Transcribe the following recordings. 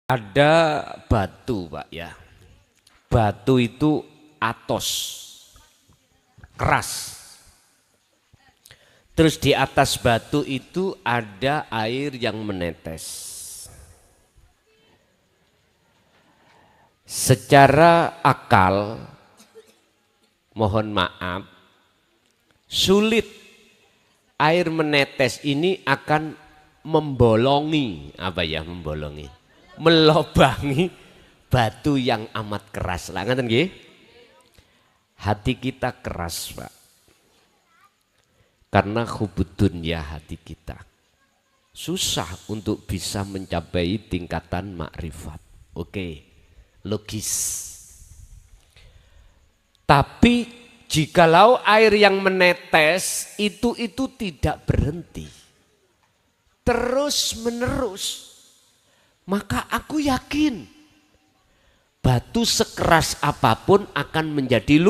Ada batu, Pak, ya. Batu itu atos, keras. Terus di atas batu itu ada air yang menetes. Secara akal, mohon maaf, sulit air menetes ini akan membolongi, melobangi batu yang amat keras. Lah ngaten nggih? Hati kita keras, Pak. Karena hubud dunya hati kita. Susah untuk bisa mencapai tingkatan makrifat. Oke, logis. Tapi jikalau air yang menetes itu tidak berhenti, terus menerus, maka aku yakin batu sekeras apapun akan menjadi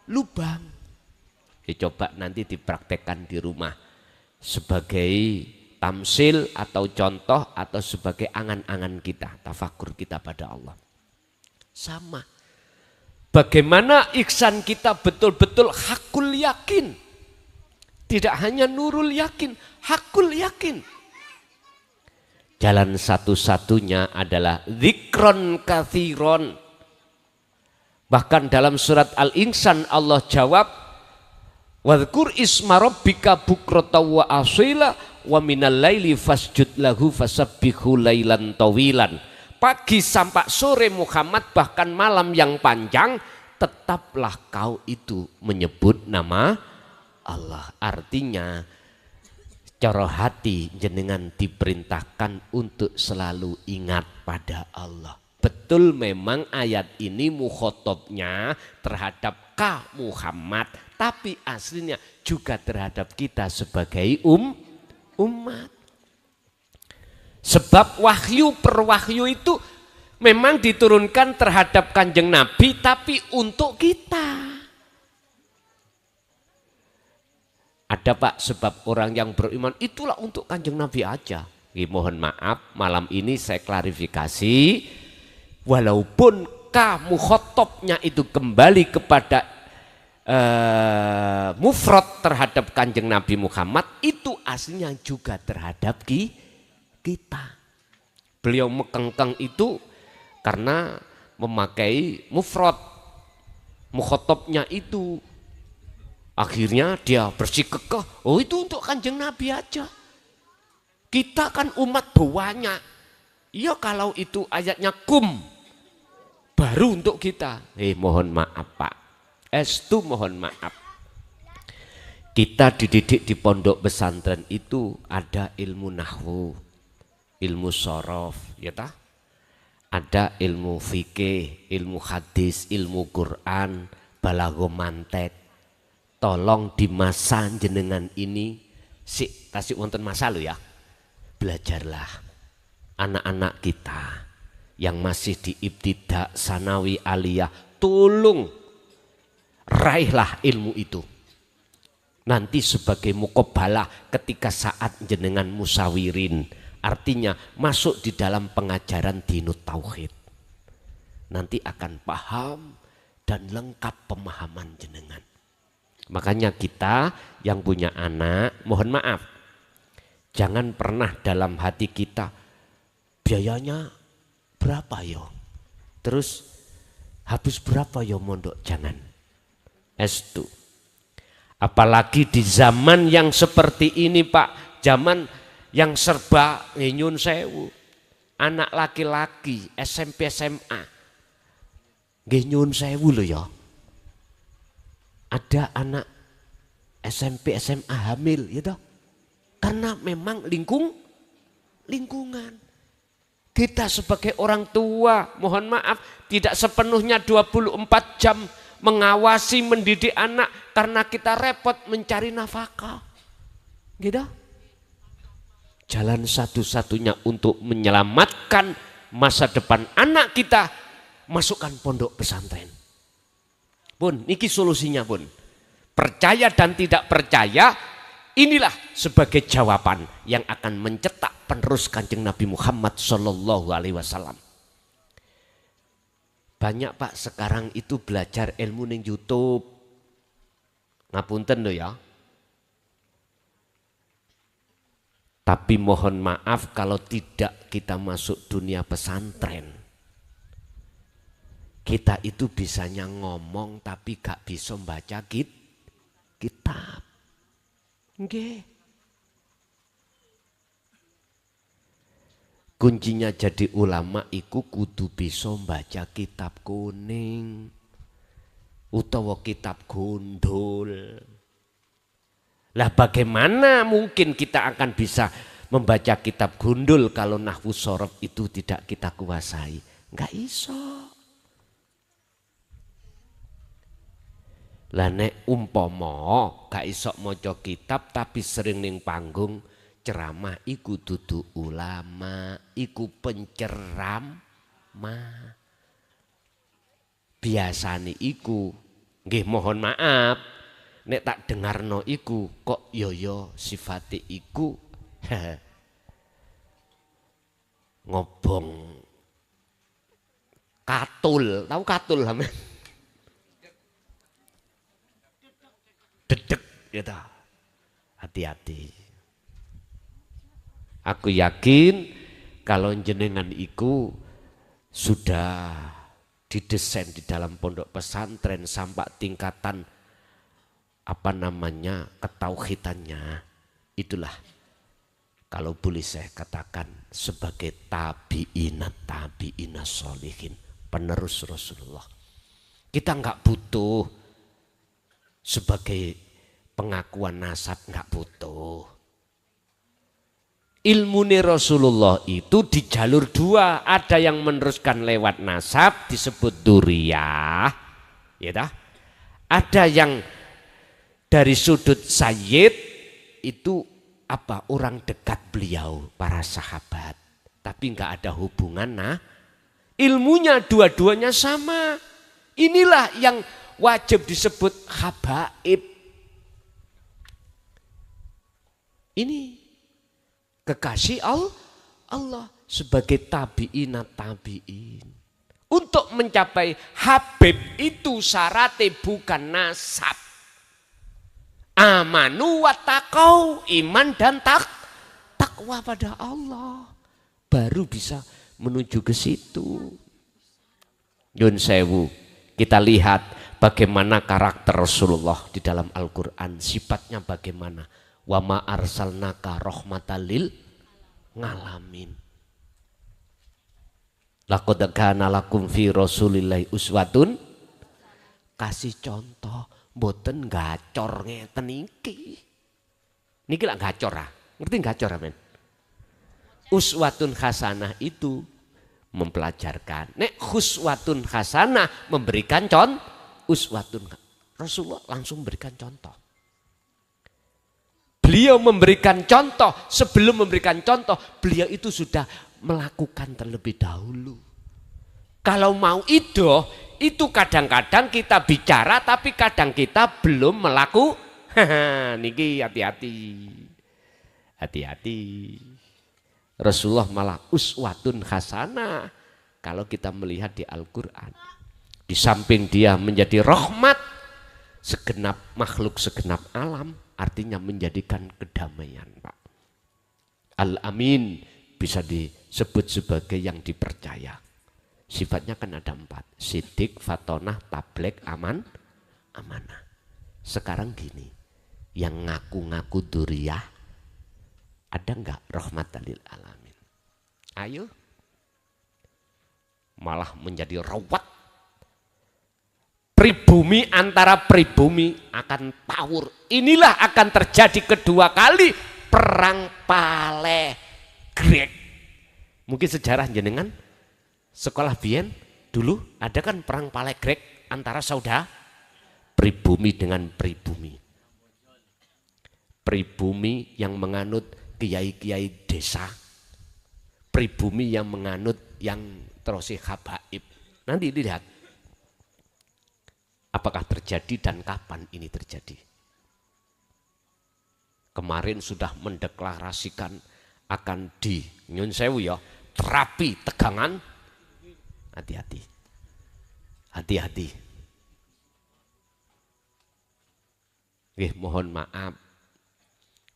lubang. Ya, coba nanti dipraktekkan di rumah sebagai tamsil atau contoh atau sebagai angan-angan kita, tafakur kita pada Allah. Sama. Bagaimana ihsan kita betul-betul hakul yakin. Tidak hanya nurul yakin, hakul yakin. Jalan satu-satunya adalah zikron kathiron. Bahkan dalam surat Al-Insan Allah jawab, wadhkur isma rabbika bukrata wa asila wa minal laili fasjud lahu fasabbihu lailan tawilan. Pagi sampai sore Muhammad, bahkan malam yang panjang, tetaplah kau itu menyebut nama Allah. Artinya cara hati jenengan diperintahkan untuk selalu ingat pada Allah. Betul memang ayat ini mukhotobnya terhadap Ka Muhammad, tapi aslinya juga terhadap kita sebagai umat. Sebab wahyu per wahyu itu memang diturunkan terhadap Kanjeng Nabi, tapi untuk kita. Ada, Pak, sebab orang yang beriman itulah untuk Kanjeng Nabi aja. Mohon maaf, malam ini saya klarifikasi. Walaupun mukhotobnya itu kembali kepada mufrad terhadap Kanjeng Nabi Muhammad, itu aslinya juga terhadap kita. Beliau mekengkeng itu karena memakai mufrad, mukhotobnya itu. Akhirnya dia bersikukuh, oh itu untuk Kanjeng Nabi aja. Kita kan umat banyak. Ya kalau itu ayatnya baru untuk kita. Mohon maaf, Pak. Estu mohon maaf. Kita dididik di pondok pesantren itu ada ilmu nahwu, ilmu sorof, ya tah? Ada ilmu fikih, ilmu hadis, ilmu Quran, balaghah mantek. Tolong di masa jenengan ini, tasik wonten masa lo ya, belajarlah anak-anak kita yang masih di ibtidak, sanawi, aliyah, tolong raihlah ilmu itu. Nanti sebagai mukobalah ketika saat jenengan musawirin, artinya masuk di dalam pengajaran dinut tauhid. Nanti akan paham dan lengkap pemahaman jenengan. Makanya kita yang punya anak, mohon maaf, jangan pernah dalam hati kita biayanya berapa yo, terus habis berapa yo mondok, jangan. Estu. Apalagi di zaman yang seperti ini, Pak, zaman yang serba nyun sewu, anak laki-laki SMP SMA nyun sewu loh ya. Ada anak SMP SMA hamil, ya toh? Karena memang lingkungan. Kita sebagai orang tua, mohon maaf, tidak sepenuhnya 24 jam mengawasi, mendidik anak karena kita repot mencari nafkah. Gitu? Jalan satu-satunya untuk menyelamatkan masa depan anak kita, masukkan pondok pesantren. Pun, niki solusinya, pun. Percaya dan tidak percaya, inilah sebagai jawaban yang akan mencetak penerus Kanjeng Nabi Muhammad Sallallahu Alaihi Wasallam. Banyak Pak sekarang itu belajar ilmu ning YouTube. Ngapunten loh ya. Tapi mohon maaf kalau tidak kita masuk dunia pesantren. Kita itu bisanya ngomong tapi gak bisa baca kitab. Nggih. Kuncinya jadi ulama iku kudu bisa baca kitab kuning utawa kitab gundul. Lah bagaimana mungkin kita akan bisa membaca kitab gundul kalau nahwu shorof itu tidak kita kuasai? Enggak iso. Lah nek umpama gak iso maca kitab tapi sering ning panggung ceramah iku dudu ulama, iku penceramah. Biasane iku nggih mohon maaf nek tak dengarno iku kok yo sifate iku ngobong katul, tahu katul sampean? Dedek ya ta. Hati-hati. Aku yakin kalau jenengan iku sudah didesain di dalam pondok pesantren sampai tingkatan apa namanya ketauhidannya, itulah kalau boleh saya katakan sebagai tabi'ina sholihin, penerus Rasulullah. Kita nggak butuh sebagai pengakuan nasab, nggak butuh. Ilmune Rasulullah itu di jalur dua, ada yang meneruskan lewat nasab disebut duriyah, ya dah. Ada yang dari sudut sayyid itu apa orang dekat beliau, para sahabat, tapi nggak ada hubungan. Nah, ilmunya dua-duanya sama. Inilah yang wajib disebut habaib. Ini kekasih Allah sebagai tabi'in. Untuk mencapai habib itu syaratnya bukan nasab. Amanu wa taqau, iman dan takwa pada Allah. Baru bisa menuju ke situ. Yun sewu, kita lihat bagaimana karakter Rasulullah di dalam Al-Quran. Sifatnya bagaimana. Wa ma arsalnaka rahmatan lil ngalamin. Laqad kana lakum fi Rasulillahi uswatun. Kasih contoh, mboten gacor ngeten iki. Niki lak gacor ah. Ngerti gacor amen? Uswatun hasanah itu mempelajarkan. Nek khuswatun hasanah memberikan contoh. Uswatun Rasulullah langsung memberikan contoh. Beliau memberikan contoh, sebelum memberikan contoh, beliau itu sudah melakukan terlebih dahulu. Kalau mau itu kadang-kadang kita bicara tapi kadang kita belum melakukan. Niki hati-hati. Hati-hati. Rasulullah malah uswatun hasanah. Kalau kita melihat di Al-Quran. Di samping dia menjadi rahmat segenap makhluk, segenap alam. Artinya menjadikan kedamaian, Pak. Al-Amin bisa disebut sebagai yang dipercaya. Sifatnya kan ada 4. Sidik, fatonah, tablek, amanah. Sekarang gini, yang ngaku-ngaku duriyah, ada enggak rahmatan lil alamin? Ayo. Malah menjadi rawat. Pribumi antara pribumi akan tawur. Inilah akan terjadi kedua kali perang Palegrek. Mungkin sejarah jenengan sekolah biyen dulu ada kan perang Palegrek antara saudara pribumi dengan pribumi. Pribumi yang menganut kiai-kiai desa, pribumi yang menganut yang terusih habaib. Nanti dilihat apakah terjadi dan kapan ini terjadi. Kemarin sudah mendeklarasikan akan nyun sewu ya, terapi tegangan. Hati-hati. Hati-hati. Mohon maaf,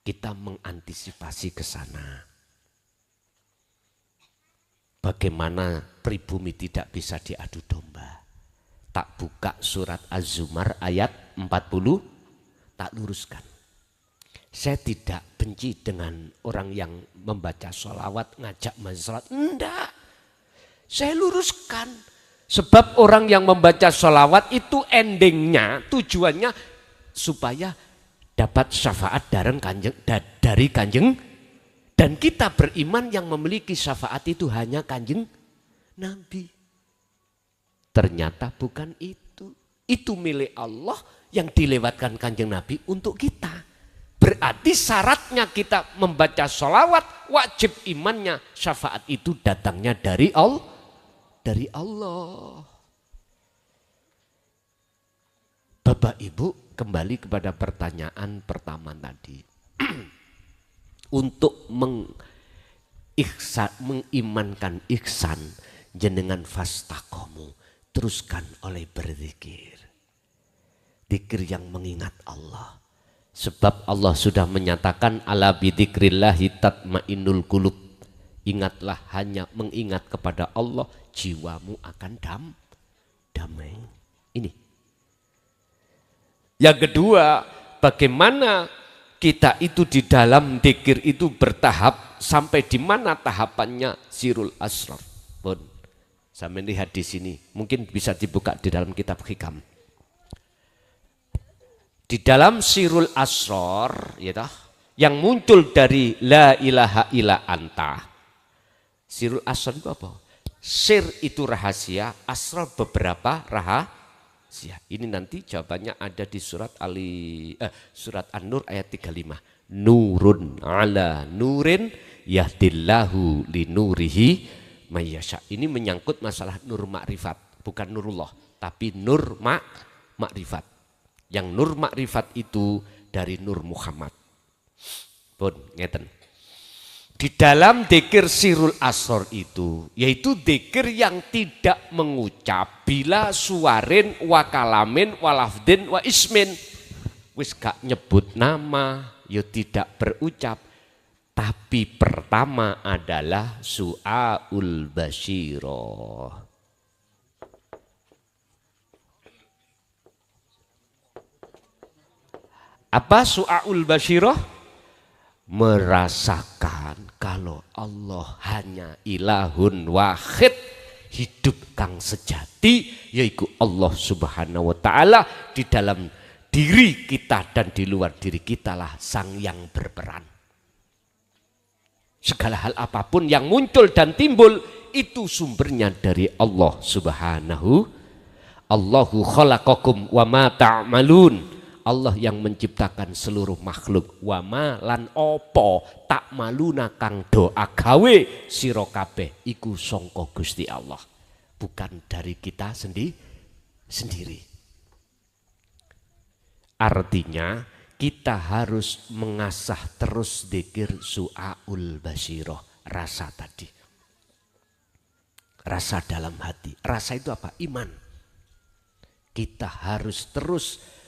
kita mengantisipasi ke sana. Bagaimana pribumi tidak bisa diadu domba. Tak buka surat Az-Zumar ayat 40, tak luruskan. Saya tidak benci dengan orang yang membaca sholawat, ngajak masalah. Enggak, saya luruskan. Sebab orang yang membaca sholawat itu endingnya, tujuannya supaya dapat syafaat dari kanjeng. Dan kita beriman yang memiliki syafaat itu hanya kanjeng Nabi. Ternyata bukan itu. Itu milik Allah yang dilewatkan kanjeng Nabi untuk kita. Berarti syaratnya kita membaca sholawat, wajib imannya syafaat itu datangnya dari Allah. Dari Allah. Bapak Ibu, kembali kepada pertanyaan pertama tadi. Untuk mengimankan ihsan, jenengan fastaqomu, teruskan oleh berzikir. Zikir yang mengingat Allah. Sebab Allah sudah menyatakan ala bidzikrillahi tatmainnul qulub. Ingatlah, hanya mengingat kepada Allah, jiwamu akan damai. Ini. Yang kedua, bagaimana kita itu di dalam zikir itu bertahap, sampai di mana tahapannya sirul asrar. Pun, saya melihat di sini, mungkin bisa dibuka di dalam kitab Hikam. Di dalam sirul asrar, ya, yang muncul dari la ilaha illa anta. Sirul asrar itu apa? Sir itu rahasia, asrar beberapa rahasia. Ini nanti jawabannya ada di surat surat An-Nur ayat 35. Nurun ala nurin yahdillahu linurihi mayyasha. Ini menyangkut masalah nur makrifat, bukan nurullah, tapi nur makrifat. Yang nur makrifat itu dari Nur Muhammad. Pun ngeten. Di dalam dzikir sirul asrar itu, yaitu dzikir yang tidak mengucap bila suwarin wa kalamin wa lafdin wa ismin. Wis gak nyebut nama, ya tidak berucap. Tapi pertama adalah su'aul basyirah. Apa su'aul basyirah? Merasakan kalau Allah hanya ilahun wahid, hidup kang sejati, yaitu Allah subhanahu wa ta'ala. Di dalam diri kita dan di luar diri kita lah sang yang berperan. Segala hal apapun yang muncul dan timbul itu sumbernya dari Allah subhanahu. Allahu khalaqakum wa ma ta'malun. Allah yang menciptakan seluruh makhluk. Wa ma lan opo tak maluna kang doa gawe sira kabeh iku sangka Gusti Allah, bukan dari kita sendiri. Artinya kita harus mengasah terus dzikir su'aul basyirah, rasa tadi. Rasa dalam hati. Rasa itu apa? Iman. Kita harus terus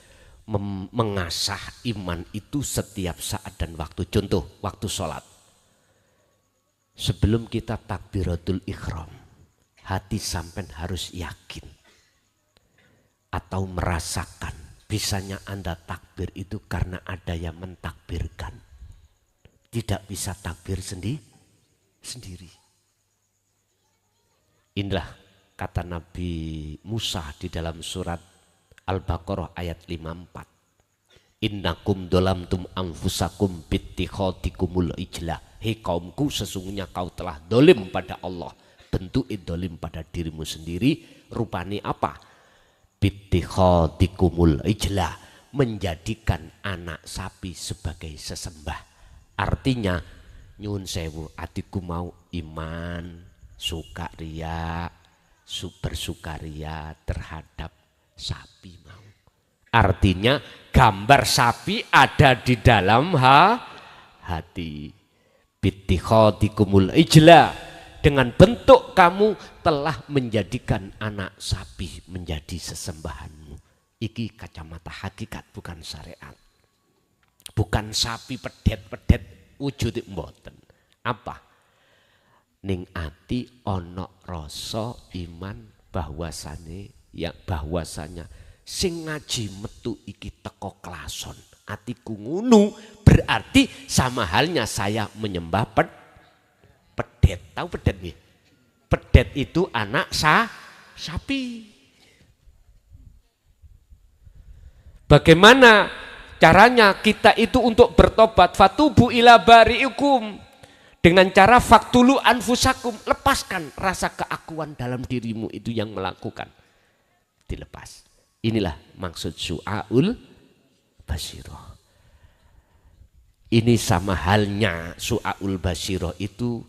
mengasah iman itu setiap saat dan waktu. Contoh, waktu sholat. Sebelum kita takbiratul ihram, hati sampean harus yakin atau merasakan. Bisanya Anda takbir itu karena ada yang mentakbirkan. Tidak bisa takbir sendiri. Inilah kata Nabi Musa di dalam surat Al-Baqarah ayat 54. Innakum dolamtum anfusakum bittikhatikumul ijlah. Hei kaumku, sesungguhnya kau telah dolim pada Allah. Bentuk dolim pada dirimu sendiri. Rupanya apa? Bittikhatikumul ijlah. Menjadikan anak sapi sebagai sesembah. Artinya nyun sewu, atiku mau iman, sukaria, bersukaria terhadap sapi mau. Artinya gambar sapi ada di dalam hati. bittikhadikumul ijla, dengan bentuk kamu telah menjadikan anak sapi menjadi sesembahanmu. Iki kacamata hakikat, bukan syariat. Bukan sapi pedet-pedet wujud mboten. Apa? Ning ati ono rasa iman bahwasanya sing ngaji metu iki teko klason. Atiku ngunu, berarti sama halnya saya menyembah pedet. Tahu pedet nih? Pedet itu anak sapi. Bagaimana caranya kita itu untuk bertobat? Fatubu ila bari'ikum, dengan cara faktulu anfusakum, lepaskan rasa keakuan dalam dirimu itu yang melakukan. Dilepas. Inilah maksud su'aul Basiroh. Ini sama halnya su'aul Basiroh itu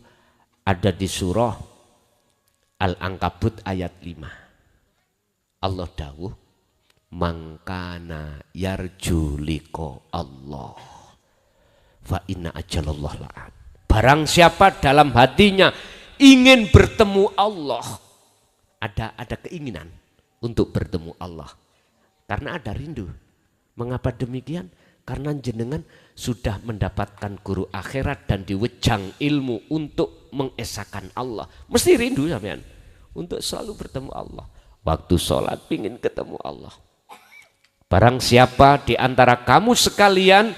ada di surah Al-Ankabut ayat 5. Allah dawuh, mangkana yarju liqa Allah fa inna ajalallah la'at. Barang siapa dalam hatinya ingin bertemu Allah, ada keinginan untuk bertemu Allah, karena ada rindu. Mengapa demikian? Karena jenengan sudah mendapatkan guru akhirat dan diwejang ilmu untuk mengesahkan Allah. Mesti rindu sampean untuk selalu bertemu Allah. Waktu sholat pingin ketemu Allah. Barang siapa di antara kamu sekalian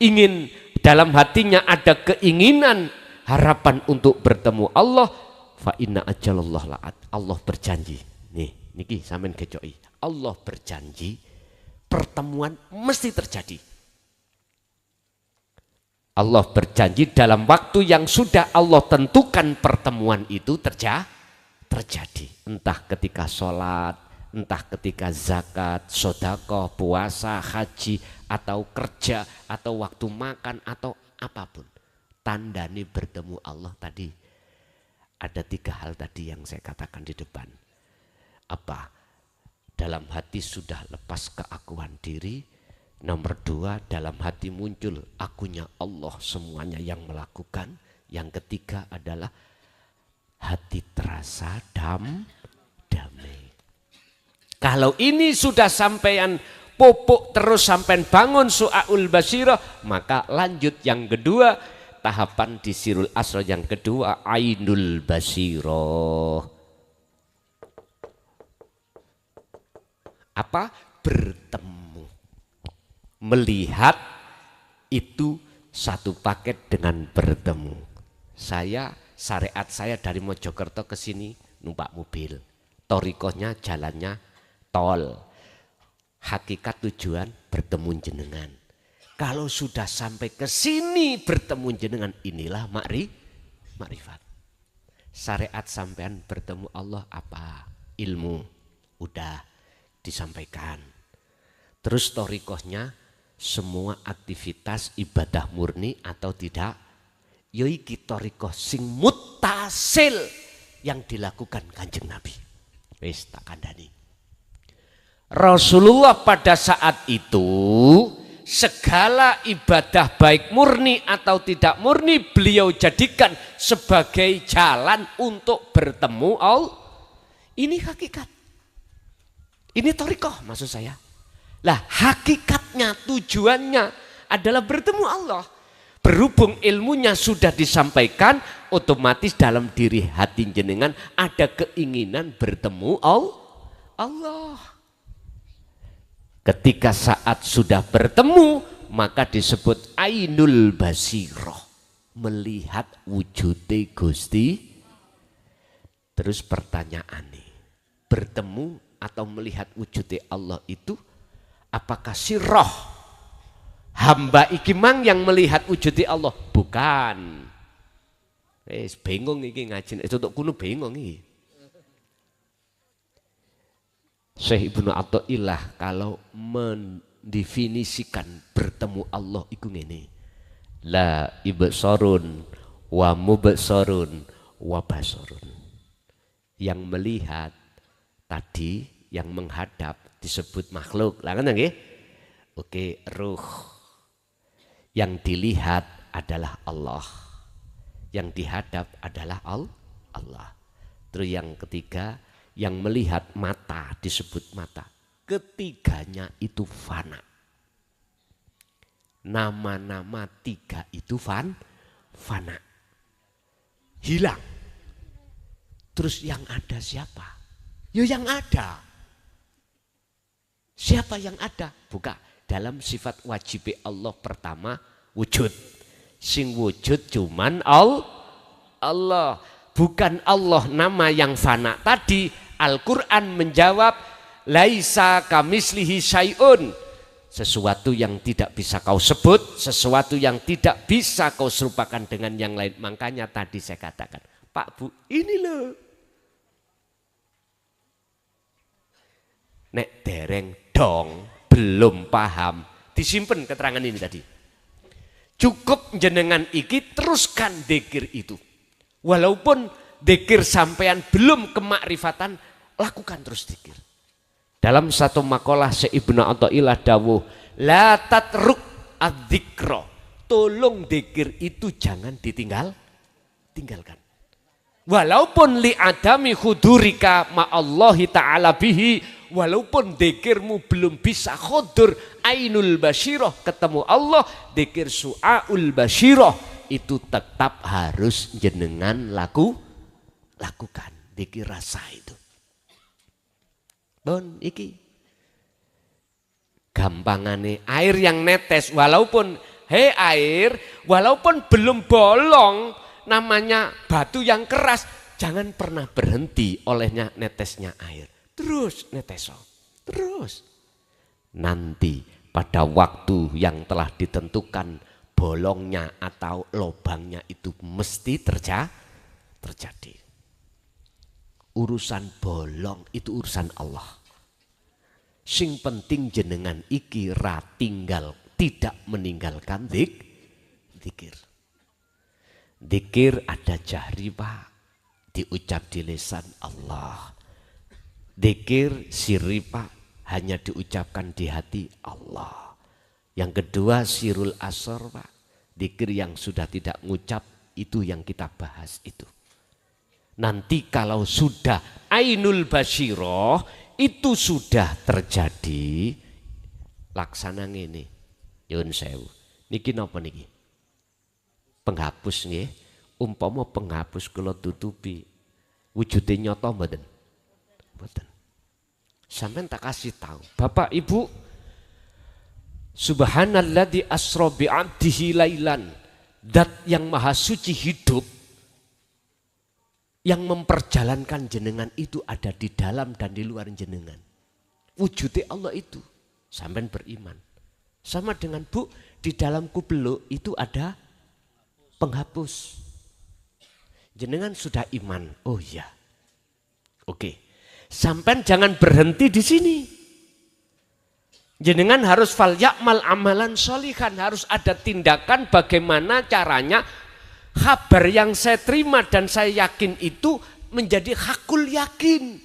ingin, dalam hatinya ada keinginan, harapan untuk bertemu Allah, fa inna ajalallah la'at. Allah berjanji. Nih, niki sampean gecoki. Allah berjanji pertemuan mesti terjadi. Allah berjanji dalam waktu yang sudah Allah tentukan pertemuan itu terjadi. Entah ketika sholat, entah ketika zakat, sedekah, puasa, haji, atau kerja, atau waktu makan, atau apapun. Tandanya bertemu Allah tadi. Ada 3 hal tadi yang saya katakan di depan. Apa? Dalam hati sudah lepas keakuan diri. Nomor 2, dalam hati muncul akunya Allah semuanya yang melakukan. Yang ketiga adalah hati terasa damai. Kalau ini sudah sampean pupuk terus sampean bangun su'aul Basiroh, maka lanjut yang kedua, tahapan di Sirul Asrar yang kedua, Ainul Basiroh. Apa? Bertemu. Melihat itu satu paket dengan bertemu. Syariat saya dari Mojokerto ke sini numpak mobil. Torikohnya jalannya tol. Hakikat tujuan bertemu jenengan. Kalau sudah sampai ke sini bertemu jenengan, inilah makrifat. Syariat sampean bertemu Allah apa? Ilmu. Udah disampaikan. Terus torikohnya semua aktivitas ibadah murni atau tidak, yoiki torikoh sing mutasil yang dilakukan Kanjeng Nabi. Wis tak kandhani. Rasulullah pada saat itu segala ibadah baik murni atau tidak murni beliau jadikan sebagai jalan untuk bertemu Allah. Ini hakikat. Ini thariqah maksud saya. Lah hakikatnya, tujuannya adalah bertemu Allah. Berhubung ilmunya sudah disampaikan, otomatis dalam diri hati jenengan ada keinginan bertemu Allah. Ketika saat sudah bertemu, maka disebut Ainul Basiroh. Melihat wujudnya Gusti. Terus pertanyaan nih, bertemu atau melihat wujudnya Allah itu apakah sirroh hamba iki mang yang melihat wujudnya Allah? Bukan. Bingung iki ngaji itu untuk kuno bingung iki. Syekh Ibnu Athaillah kalau mendefinisikan bertemu Allah iku ngene. La ibsarun wa mubsarun wa basarun. Yang melihat tadi, yang menghadap disebut makhluk. Lah kan nggih? Oke, ruh. Yang dilihat adalah Allah. Yang dihadap adalah Allah. Terus yang ketiga, yang melihat mata disebut mata. Ketiganya itu fana. Nama-nama tiga itu fana. Hilang. Terus yang ada siapa? Ya yang ada. Siapa yang ada? Buka dalam sifat wajib Allah pertama wujud. Sing wujud cuman Allah. Bukan Allah nama yang fana. Tadi Al-Quran menjawab laisa kamislihi syai'un. Sesuatu yang tidak bisa kau sebut, sesuatu yang tidak bisa kau serupakan dengan yang lain. Makanya tadi saya katakan, Pak Bu, ini loh. Nek dereng dong, belum paham, disimpan keterangan ini tadi. Cukup jenengan iki teruskan dzikir itu. Walaupun dzikir sampean belum kemakrifatan, lakukan terus dzikir. Dalam satu makalah Ibnu Athaillah dawuh, la tatruk adzikra. Tolong dzikir itu jangan tinggalkan. Walaupun li adami hudurika ma'allahi ta'ala bihi, walaupun dzikirmu belum bisa khudur ainul basyirah ketemu Allah, dzikir su'aul basyirah itu tetap harus jenengan lakukan. Dzikir rasa itu. Bon iki gampangane air yang netes walaupun air walaupun belum bolong namanya batu yang keras, jangan pernah berhenti olehnya netesnya air. Terus neteso. Terus. Nanti pada waktu yang telah ditentukan bolongnya atau lobangnya itu mesti terjadi. Urusan bolong itu urusan Allah. Sing penting jenengan iki ra tinggal tidak meninggalkan dzikir. Dzikir ada jahri Pak, diucap di lisan Allah. Dzikir sirri Pak, hanya diucapkan di hati Allah. Yang kedua sirul asor Pak, dzikir yang sudah tidak ngucap itu yang kita bahas itu. Nanti kalau sudah ainul basyirah itu sudah terjadi, laksana ngene. Nyuwun sewu. Niki napa niki? Penghapus nggih. Umpama penghapus kula tutupi, wujude nyata mboten? Mboten. Sampeyan tak kasih tahu, Bapak Ibu, subhanalladzi asra bi 'abdihi lailan, zat yang maha suci hidup yang memperjalankan jenengan itu ada di dalam dan di luar jenengan. Wujudnya Allah itu. Sampai beriman. Sama dengan Bu, di dalam kubeluk itu ada penghapus. Jenengan sudah iman. Oh iya. Oke. Sampai jangan berhenti di sini. Jenengan harus fal ya'mal amalan sholihan. Harus ada tindakan bagaimana caranya kabar yang saya terima dan saya yakin itu menjadi hakul yakin.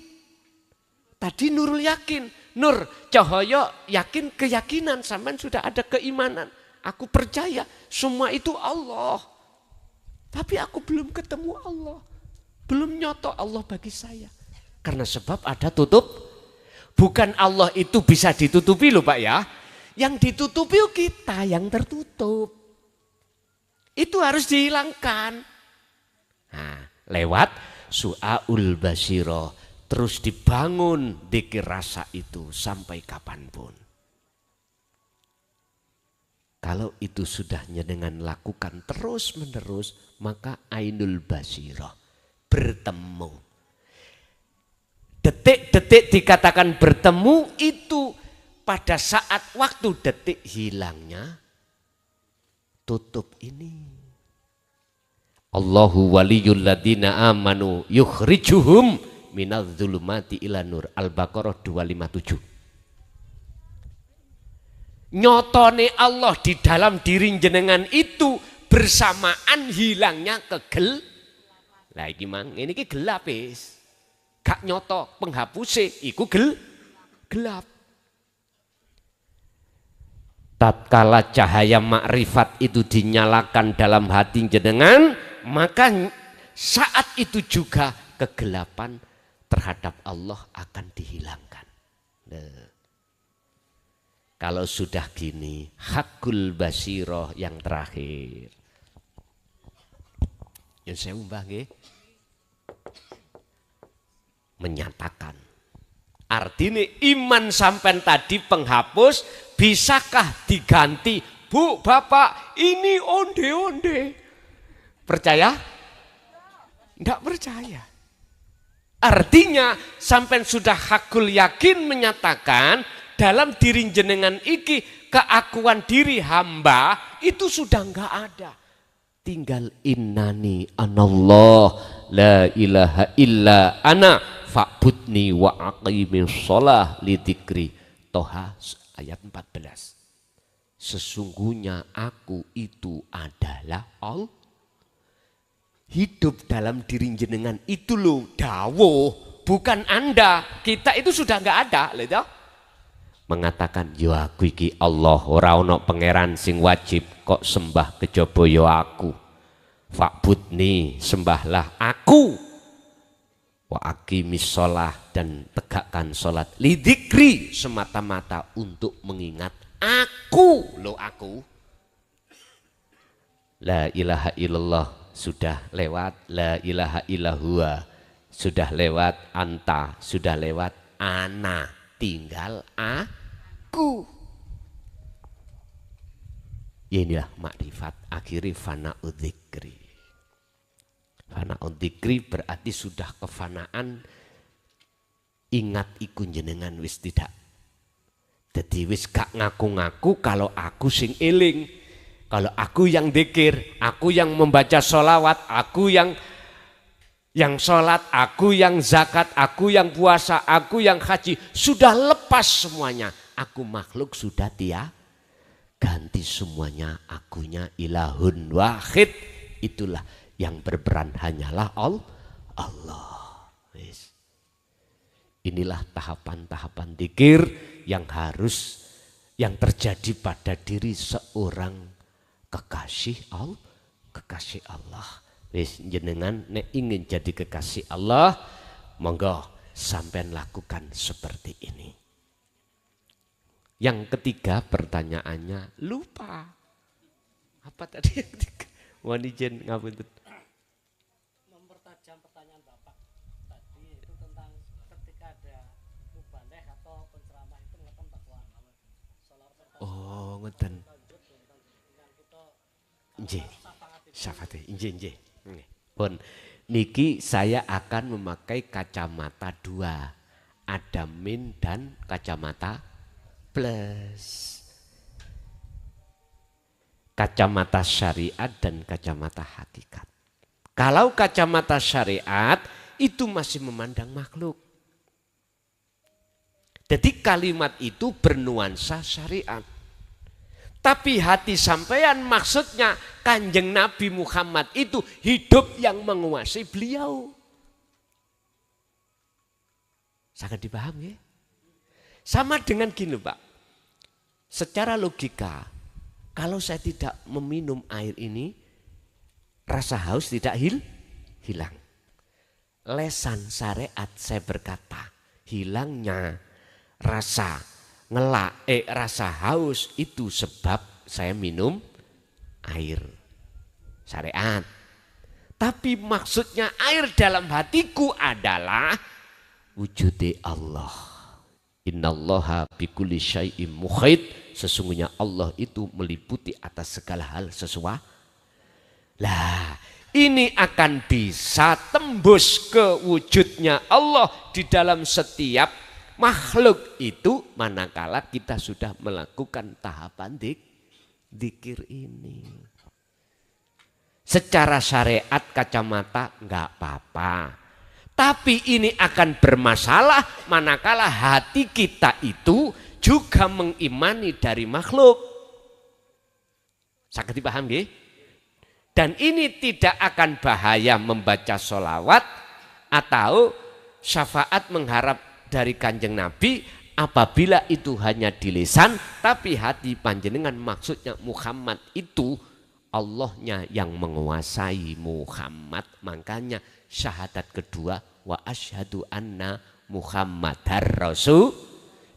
Tadi nurul yakin. Nur, cahaya, yakin, keyakinan. Sampai sudah ada keimanan. Aku percaya semua itu Allah. Tapi aku belum ketemu Allah. Belum nyoto Allah bagi saya. Karena sebab ada tutup. Bukan Allah itu bisa ditutupi loh Pak ya. Yang ditutupi kita yang tertutup. Itu harus dihilangkan. Nah, lewat su'aul basyirah. Terus dibangun dzikir rasa itu sampai kapanpun. Kalau itu sudah dengan lakukan terus menerus, maka ainul basyirah bertemu. Detik-detik dikatakan bertemu itu pada saat waktu detik hilangnya tutup ini. Allahu waliyul ladina amanu yukhrijuhum minadz zulumati ila nur. Al-Baqarah 257. Nyotone Allah di dalam diri jenengan itu bersamaan hilangnya kegel. Lah iki mang ini ki gelap wis. Gak nyoto penghapuse iku gelap. Tatkala cahaya makrifat itu dinyalakan dalam hati jenengan, maka saat itu juga kegelapan terhadap Allah akan dihilangkan. Nah, kalau sudah gini, hakul basiroh yang terakhir. Yang saya umbah menyatakan. Artinya iman sampai tadi penghapus, bisakah diganti? Bu, Bapak, ini onde-onde. Percaya? Tidak percaya. Artinya sampai sudah hakul yakin menyatakan dalam diri jenengan iki keakuan diri hamba itu sudah enggak ada. Tinggal innani anallah la ilaha illa ana fa'budni wa aqimis shalah lidzikri. Toha ayat 14. Sesungguhnya aku itu adalah Allah. Hidup dalam diri jenengan itu loh dawuh, bukan Anda. Kita itu sudah enggak ada, lihat. Mengatakan yo aku iki Allah, ora ono pangeran sing wajib kok sembah kejaba yo aku. Fa'budni, sembahlah aku. Wa aqimis shalah, dan tegakkan salat. Lidzikri, semata-mata untuk mengingat aku, lo aku. La ilaha illallah sudah lewat, la ilaha illallah sudah lewat, anta sudah lewat, ana tinggal aku. Inilah makrifat akhiri fana'ud dzikri. Fana'ud dzikri berarti sudah kefanaan, ingat iku jenengan wis tidak. Jadi wis gak ngaku-ngaku kalau aku sing eling, kalau aku yang dzikir, aku yang membaca sholawat, aku yang sholat, aku yang zakat, aku yang puasa, aku yang haji, sudah lepas semuanya. Aku makhluk sudah ganti semuanya, akunya ilahun wahid. Itulah yang berperan hanyalah Allah. Inilah tahapan-tahapan dzikir yang terjadi pada diri seorang kekasih Allah. Wis jenengan nek ingin jadi kekasih Allah, monggo sampean lakukan seperti ini. Yang ketiga pertanyaannya lupa. Apa tadi yang ketiga? Wanijen ngapunten. Mempertajam pertanyaan Bapak tadi itu tentang ketika ada mubaleh atau penceramah itu mengatakan bahwa oh, ngoten. Nggih. Syafate, nggih. Pun niki saya akan memakai kacamata dua, ada min dan kacamata plus, kacamata syariat dan kacamata hakikat. Kalau kacamata syariat itu masih memandang makhluk, jadi kalimat itu bernuansa syariat. Tapi hati sampean maksudnya Kanjeng Nabi Muhammad itu hidup yang menguasai beliau. Sangat dipahami ya? Sama dengan gini Pak. Secara logika, kalau saya tidak meminum air ini, rasa haus tidak hilang. Lesan syariat saya berkata, hilangnya rasa rasa haus itu sebab saya minum air syariat. Tapi maksudnya air dalam hatiku adalah wujudi Allah. Innallaha bikulli syai'im muhit. Sesungguhnya Allah itu meliputi atas segala hal sesuatu. Lah, ini akan bisa tembus ke wujudnya Allah di dalam setiap makhluk itu manakala kita sudah melakukan tahapan dzikir ini. Secara syariat kacamata enggak apa-apa. Tapi ini akan bermasalah manakala hati kita itu juga mengimani dari makhluk. Sangat dipahami nggih? Dan ini tidak akan bahaya membaca sholawat atau syafaat mengharap dari Kanjeng Nabi apabila itu hanya di lisan, tapi hati panjenengan maksudnya Muhammad itu Allahnya yang menguasai Muhammad. Makanya syahadat kedua, wa asyhadu anna Muhammadar Rasul,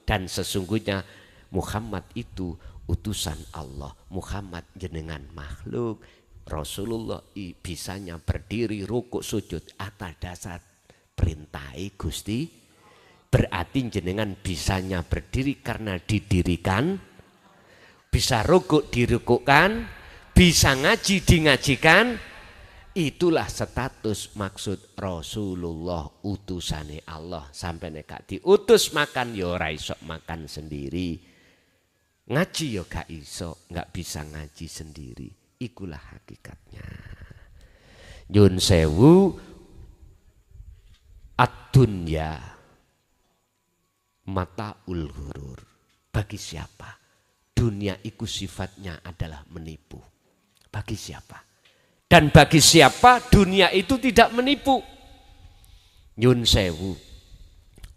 dan sesungguhnya Muhammad itu utusan Allah. Muhammad jenengan makhluk. Rasulullah bisanya berdiri rukuk sujud atas dasar perintai Gusti. Berarti jenengan bisanya berdiri karena didirikan, bisa rukuk dirukukkan, bisa ngaji dingajikan. Itulah status maksud Rasulullah utusane Allah. Sampai nek diutus makan ya ora iso makan sendiri. Ngaji ya gak iso, gak bisa ngaji sendiri. Ikulah hakikatnya. Nyun sewu, ad-dunya mataul ghurur. Bagi siapa? Dunia itu sifatnya adalah menipu. Bagi siapa? Dan bagi siapa dunia itu tidak menipu? Nyun sewu,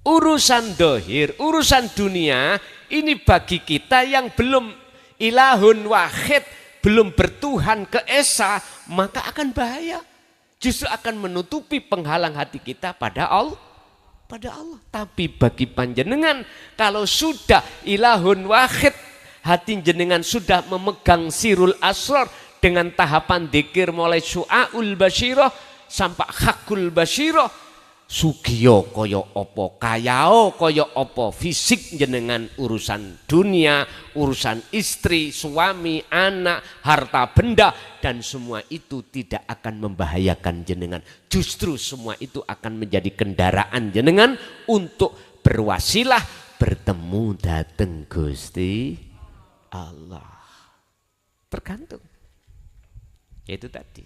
urusan dohir, urusan dunia ini bagi kita yang belum ilahun wahid, belum bertuhan ke esa, maka akan bahaya. Justru akan menutupi penghalang hati kita pada Allah. Tapi bagi panjenengan, kalau sudah ilahun wahid, hati jenengan sudah memegang sirul asrar dengan tahapan dzikir mulai syu'aul basyirah sampai hakul basyirah, sugiyo koyo opo, kayao koyo opo, fisik jenengan urusan dunia, urusan istri, suami, anak, harta benda, dan semua itu tidak akan membahayakan jenengan. Justru semua itu akan menjadi kendaraan jenengan untuk berwasilah bertemu dateng Gusti Allah. Tergantung. Itu tadi.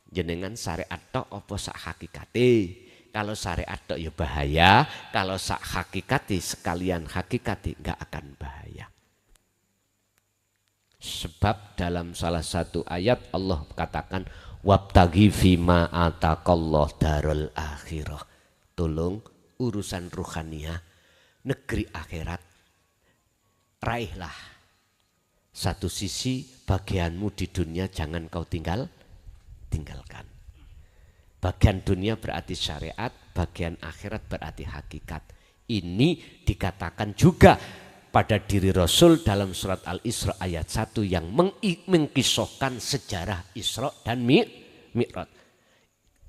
Jenengan syariat tok apa sak hakikate. Kalau syariat tok ya bahaya, kalau sak hakikati sekalian hakikati enggak akan bahaya. Sebab dalam salah satu ayat Allah katakan wabtaghi fima ataqallah darul akhirah. Tolong urusan ruhaniah, negeri akhirat, raihlah. Satu sisi bagianmu di dunia jangan kau tinggalkan. Bagian dunia berarti syariat, bagian akhirat berarti hakikat. Ini dikatakan juga pada diri Rasul dalam surat Al-Isra ayat 1 yang mengkisahkan sejarah Isra dan Mi'raj.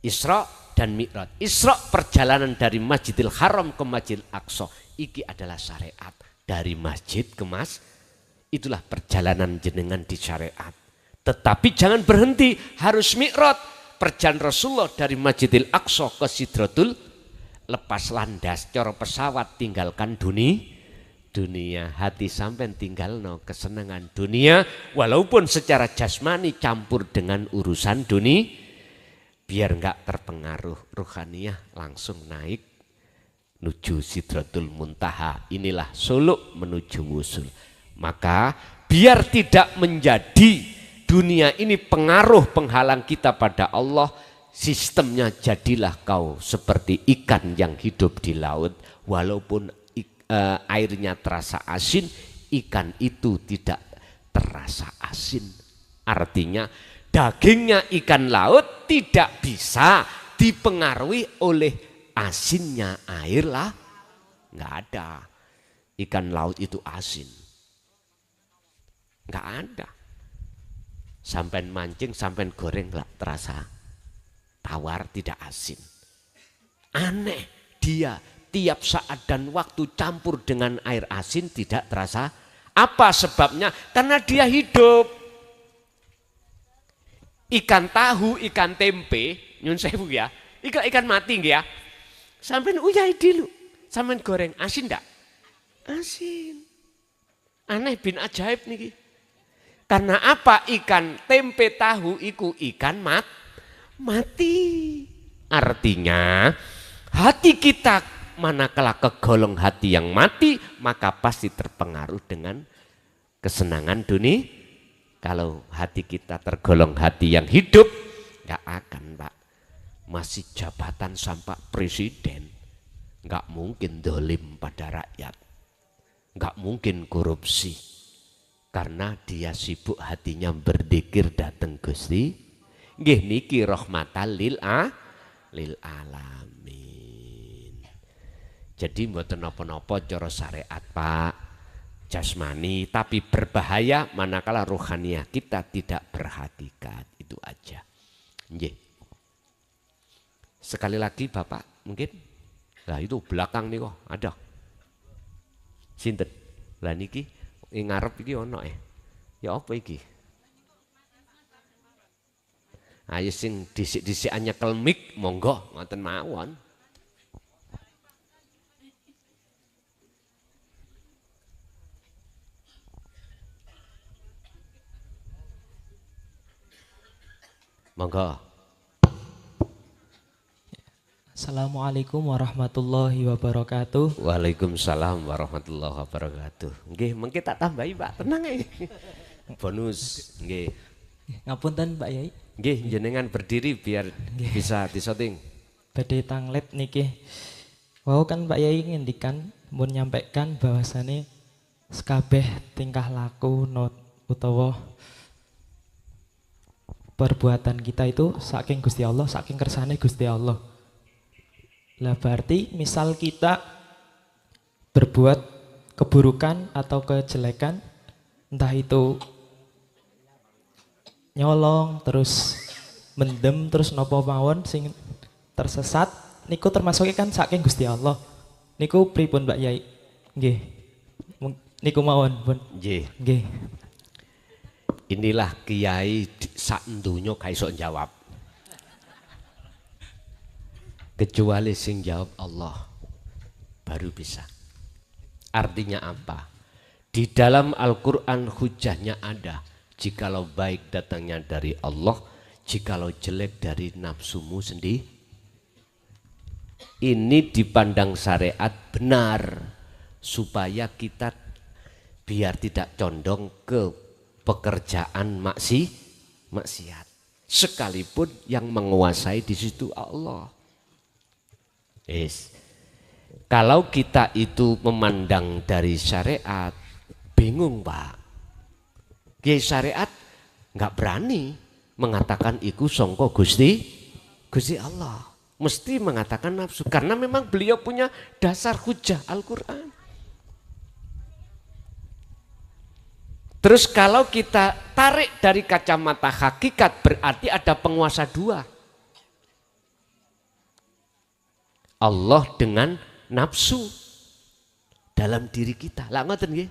Isra dan Mi'raj. Isra perjalanan dari Masjidil Haram ke Masjidil Aqsa. Iki adalah syariat. Dari masjid ke itulah perjalanan jenengan di syariat. Tetapi jangan berhenti, harus Mi'raj. Perjalanan Rasulullah dari Masjidil Aqsa ke Sidratul, lepas landas coro pesawat, tinggalkan dunia, hati sampai tinggal kesenangan dunia, walaupun secara jasmani campur dengan urusan dunia, biar enggak terpengaruh ruhaniyah, langsung naik menuju Sidratul Muntaha. Inilah suluk menuju wusul. Maka biar tidak menjadi dunia ini pengaruh penghalang kita pada Allah, sistemnya jadilah kau seperti ikan yang hidup di laut. Walaupun airnya terasa asin, ikan itu tidak terasa asin. Artinya dagingnya ikan laut tidak bisa dipengaruhi oleh asinnya air lah. Nggak ada. Ikan laut itu asin. Nggak ada. Sampai mancing, sampai goreng nggak terasa tawar, tidak asin. Aneh, dia tiap saat dan waktu campur dengan air asin tidak terasa. Apa sebabnya? Karena dia hidup. Ikan tahu, ikan tempe, nyun sewu ya, ikan mati ya. Sampai uyai dulu, sampai goreng asin enggak? Asin. Aneh bin ajaib nih. Karena apa? Ikan tempe tahu iku ikan mati. Artinya hati kita manakala kegolong hati yang mati, maka pasti terpengaruh dengan kesenangan dunia. Kalau hati kita tergolong hati yang hidup, gak akan Pak. Masih jabatan sampai presiden, gak mungkin dolim pada rakyat, gak mungkin korupsi. Karena dia sibuk hatinya berzikir dateng Gusti. Nggih niki rahmatan lil alamin. Jadi mboten napa-napa cara syariat Pak, jasmani, tapi berbahaya manakala rohaniah kita tidak berhakikat. Itu aja. Nggih. Sekali lagi Bapak mungkin. Nah itu belakang nih kok ada. Sinten? Lah niki ngarep iki ono ya apa iki? Ayo sing disik-disikannya kelmik monggo ngoten mawon. Monggo. Assalamualaikum warahmatullahi wabarakatuh. Waalaikumsalam warahmatullahi wabarakatuh. Nggih, mengki tak tambahi Pak, tenang ae. Bonus, nggih. Ngapunten Pak Yai. Nggih, jenengan berdiri biar bisa disoting. Badhe tanglet niki. Wau kan Pak Yai ngendikan mun nyampaikan bahwasane sekabeh tingkah laku utawa perbuatan kita itu saking Gusti Allah, saking kersane Gusti Allah. Lah berarti misal kita berbuat keburukan atau kejelekan, entah itu nyolong terus mendem terus nopo mawon sing tersesat niku termasuknya kan saking Gusti Allah. Niku pripun Mbak Yai? Nggih. Niku mawon pun. Nggih. Nggih. Inilah kiai sak donya gak iso jawab. Kecuali sing jawab Allah baru bisa. Artinya apa? Di dalam Al-Quran hujahnya ada. Jikalau baik datangnya dari Allah, jikalau jelek dari nafsumu sendiri. Ini dipandang syariat benar supaya kita biar tidak condong ke pekerjaan maksiat. Sekalipun yang menguasai di situ Allah. Yes. Kalau kita itu memandang dari syariat, bingung Pak. Kiai syariat nggak berani mengatakan iku songko Gusti Allah. Mesti mengatakan nafsu karena memang beliau punya dasar hujah Al-Quran. Terus kalau kita tarik dari kacamata hakikat berarti ada penguasa dua. Allah dengan nafsu dalam diri kita. Lah ngoten nggih.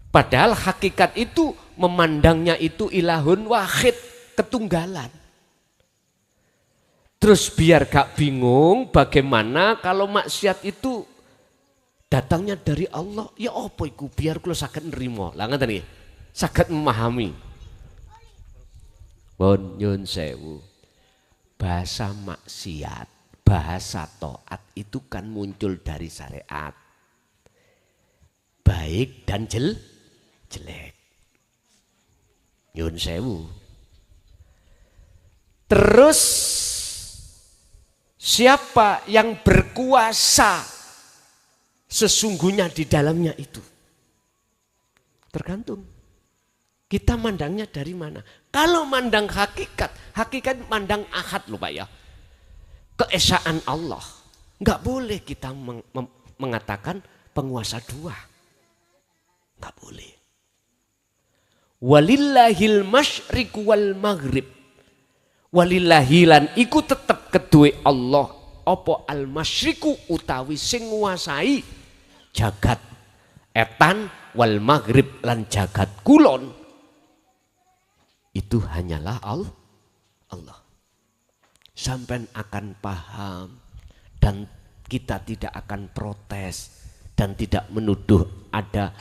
Padahal hakikat itu memandangnya itu ilahun wahid, ketunggalan. Terus biar gak bingung bagaimana kalau maksiat itu datangnya dari Allah, ya apa iku biar kula saged nrimo. Lah ngoten nggih. Saged memahami. Pun nyun sewu. Bahasa maksiat, bahasa taat itu kan muncul dari syariat. Baik dan jelek. Nyun sewu. Terus siapa yang berkuasa sesungguhnya di dalamnya itu? Tergantung. Kita mandangnya dari mana? Kalau mandang hakikat mandang ahad loh Pak ya. Keesaan Allah. Enggak boleh kita mengatakan penguasa dua. Enggak boleh. Walillahil masyriq wal maghrib. Walillahilan iku tetep kedue Allah. Apa al masyriku utawi sing nguasai jagat etan wal maghrib lan jagat kulon. Itu hanyalah Allah. Sampai akan paham dan kita tidak akan protes dan tidak menuduh ada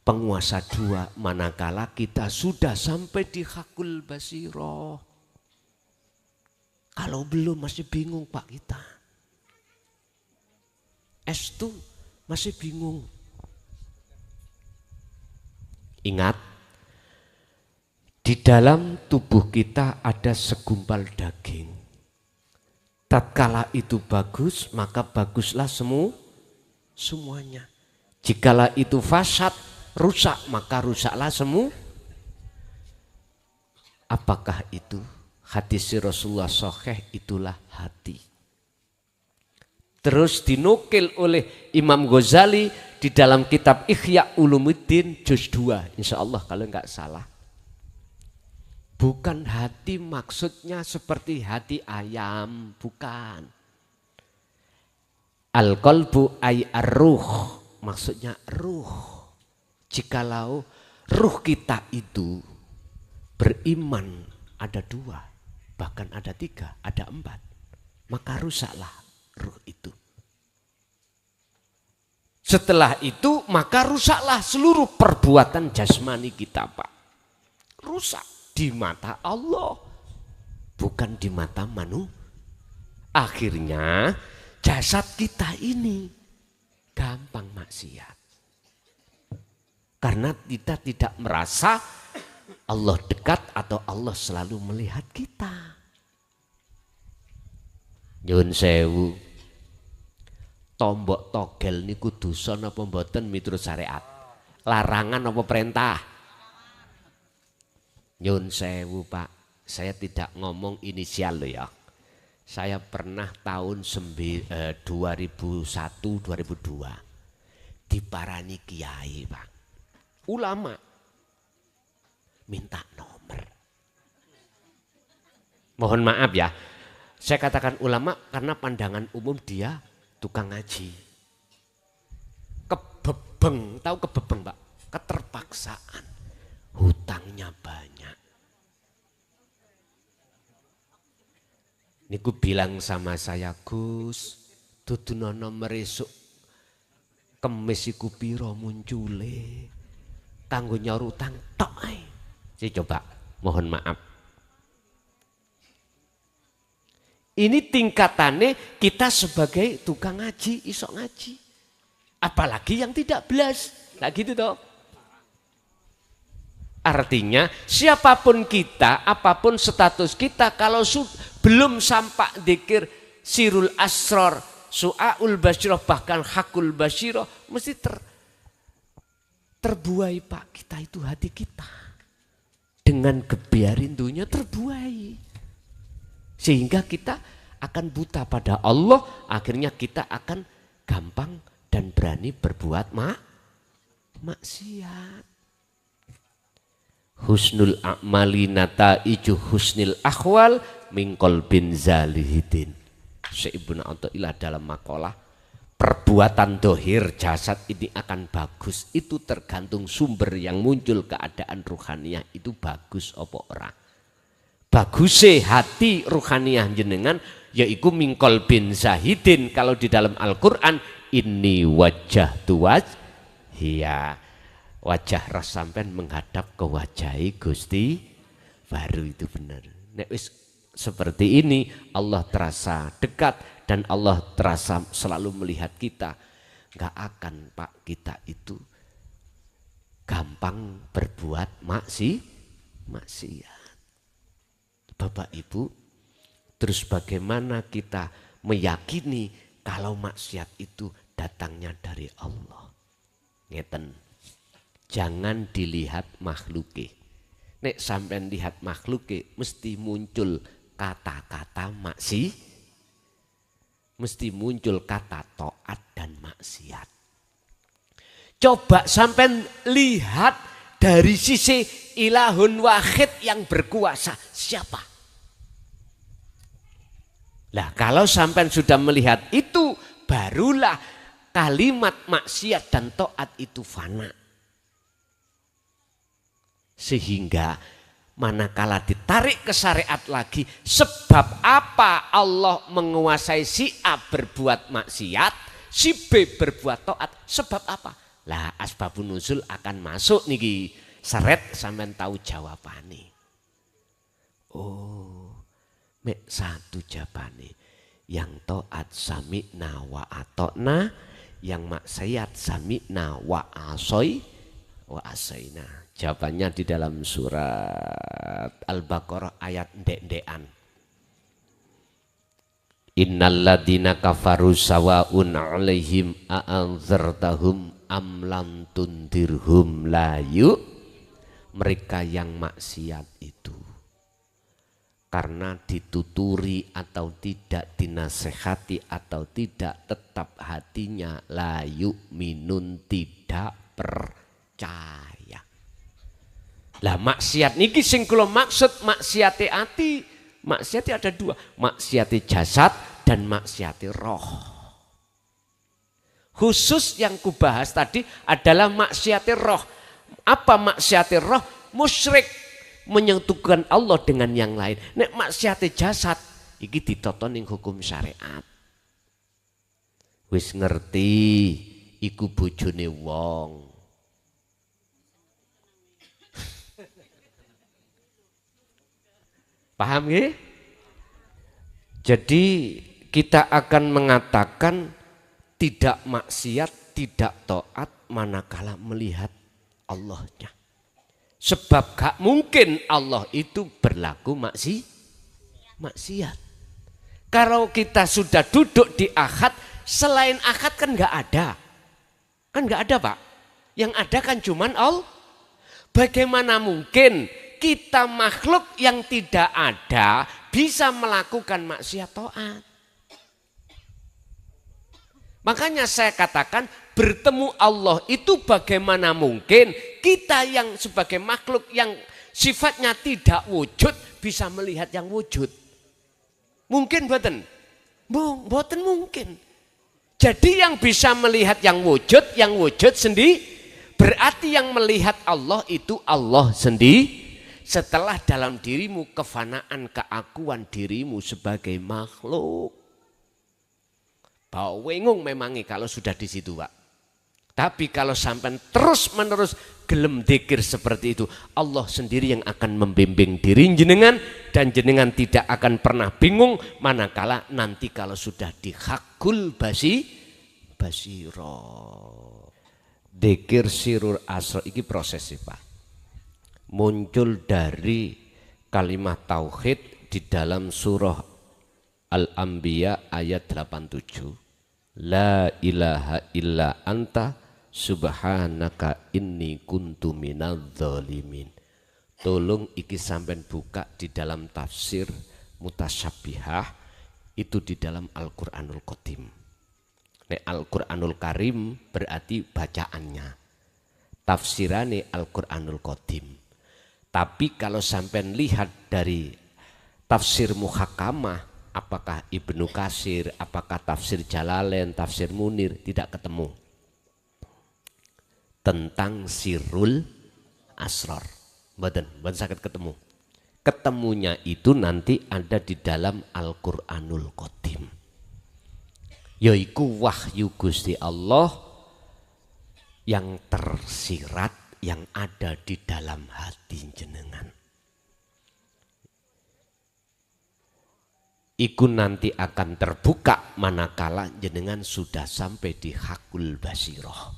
penguasa dua manakala kita sudah sampai di hakul basiroh. Kalau belum masih bingung Pak kita. Estu masih bingung. Ingat, di dalam tubuh kita ada segumpal daging. Tatkala itu bagus, maka baguslah semuanya. Jikalau itu fasad, rusak, maka rusaklah semua. Apakah itu? Hadis Rasulullah sahih, itulah hati. Terus dinukil oleh Imam Ghazali di dalam kitab Ihya Ulumuddin juz 2, insya Allah kalau enggak salah. Bukan hati maksudnya seperti hati ayam, bukan. Al-qalbu ay ar-ruh, maksudnya ruh. Jikalau ruh kita itu beriman ada 2, bahkan ada 3, ada 4, maka rusaklah ruh itu. Setelah itu maka rusaklah seluruh perbuatan jasmani kita, Pak. Rusak di mata Allah, bukan di mata manusia. Akhirnya jasad kita ini gampang maksiat. Karena kita tidak merasa Allah dekat atau Allah selalu melihat kita. Nyun sewu, tombok togel niku dosa napa mboten miturut syariat? Larangan apa perintah? Nyun sewu Pak, saya tidak ngomong inisial loh ya. Saya pernah tahun 2001-2002 diparani kiai Pak, ulama, minta nomor. Mohon maaf ya, saya katakan ulama karena pandangan umum dia tukang ngaji. Kebebeng, tahu kebebeng Pak? Keterpaksaan, hutangnya banyak. Niku bilang sama saya, Gus, dudunono meresuk kemis iku piro muncule, kanggo nyaur utang tok ae. Saya coba, mohon maaf. Ini tingkatannya kita sebagai tukang ngaji, isok ngaji. Apalagi yang tidak belas, nah gitu toh. Artinya siapapun kita, apapun status kita, kalau belum sampai dzikir sirul asror, su'aul basyiroh, bahkan hakul basyiroh, mesti terbuai Pak, kita itu hati kita. Dengan gebiarindunya terbuai. Sehingga kita akan buta pada Allah, akhirnya kita akan gampang dan berani berbuat maksiat. Husnul a'mali nata'iju husnil akhwal min qalbin zalihidin. Syekh Ibnu Athaillah dalam makalah, perbuatan dohir jasad ini akan bagus, itu tergantung sumber yang muncul, keadaan ruhaniyah itu bagus apa ora. Bagusnya hati ruhaniyah jenengan yaitu min qalbin zahidin. Kalau di dalam Al-Quran, inni wajah tuwaj hiya, wajah ras sampean menghadap ke wajahi Gusti, baru itu benar. Nek wis seperti ini Allah terasa dekat dan Allah terasa selalu melihat kita. Enggak akan Pak kita itu gampang berbuat maksiat. Bapak Ibu, terus bagaimana kita meyakini kalau maksiat itu datangnya dari Allah? Ngeten. Jangan dilihat makhluke. Nek sampean lihat makhluke mesti muncul kata-kata mesti muncul kata taat dan maksiat. Coba sampean lihat dari sisi ilahun wahid yang berkuasa, siapa? Nah, kalau sampean sudah melihat itu, barulah kalimat maksiat dan taat itu fana. Sehingga manakala ditarik ke syariat lagi, sebab apa Allah menguasai si A berbuat maksiat, si B berbuat taat, sebab apa? Lah asbabun nuzul akan masuk niki, seret sampean tahu jawabane. Oh, mek satu jawabane. Yang taat sami'na wa atokna, yang maksiat sami'na wa asaina. Jawabannya di dalam surat Al-Baqarah ayat ndek-ndekan. Innal ladzina kafaru sawaun 'alaihim a'anzartahum am lam tundirhum layu, mereka yang maksiat itu karena dituturi atau tidak, dinasehati atau tidak, tetap hatinya layu minun, tidak percaya. Lah maksiat niki sing kula maksud maksiate ati. Maksiate ada dua, maksiate jasad dan maksiate roh. Khusus yang kubahas tadi adalah maksiate roh. Apa maksiate roh? Musyrik, menyentuhkan Allah dengan yang lain. Nek maksiate jasad iki ditoton ning hukum syariat. Wis ngerti iku bojone wong. Paham nggih? Jadi kita akan mengatakan tidak maksiat, tidak taat manakala melihat Allahnya. Sebab gak mungkin Allah itu berlaku maksiat. Kalau kita sudah duduk di akad, selain akad kan gak ada. Kan gak ada Pak. Yang ada kan cuman Allah. Bagaimana mungkin kita makhluk yang tidak ada bisa melakukan maksiat taat? Makanya saya katakan bertemu Allah itu bagaimana mungkin kita yang sebagai makhluk yang sifatnya tidak wujud bisa melihat yang wujud. Mungkin mboten? Mboten mungkin. Jadi yang bisa melihat yang wujud sendiri, berarti yang melihat Allah itu Allah sendiri. Setelah dalam dirimu kefanaan keakuan dirimu sebagai makhluk. Bau wengung memangnya kalau sudah di situ Pak. Tapi kalau sampai terus menerus gelem dzikir seperti itu, Allah sendiri yang akan membimbing diri jenengan dan jenengan tidak akan pernah bingung manakala nanti kalau sudah di hakul basiro. Dzikir sirul asro iki proses sih Pak. Muncul dari kalimat tauhid di dalam surah Al-Anbiya ayat 87. La ilaha illa anta subhanaka inni kuntu minadz zalimin. Tolong iki sampean buka di dalam tafsir mutasyabihah itu di dalam Al-Qur'anul Qadim. Nek Al-Qur'anul Karim berarti bacaannya. Tafsirane Al-Qur'anul Qadim. Tapi kalau sampean lihat dari tafsir muhakamah, apakah Ibnu Katsir, apakah tafsir Jalalain, tafsir Munir, tidak ketemu. Tentang sirrul asrar. Mboten saged ketemu. Ketemunya itu nanti ada di dalam Al-Qur'anul Qadim. Yaiku wahyu Gusti Allah yang tersirat, yang ada di dalam hati jenengan. Iku nanti akan terbuka manakala jenengan sudah sampai di hakul basiroh.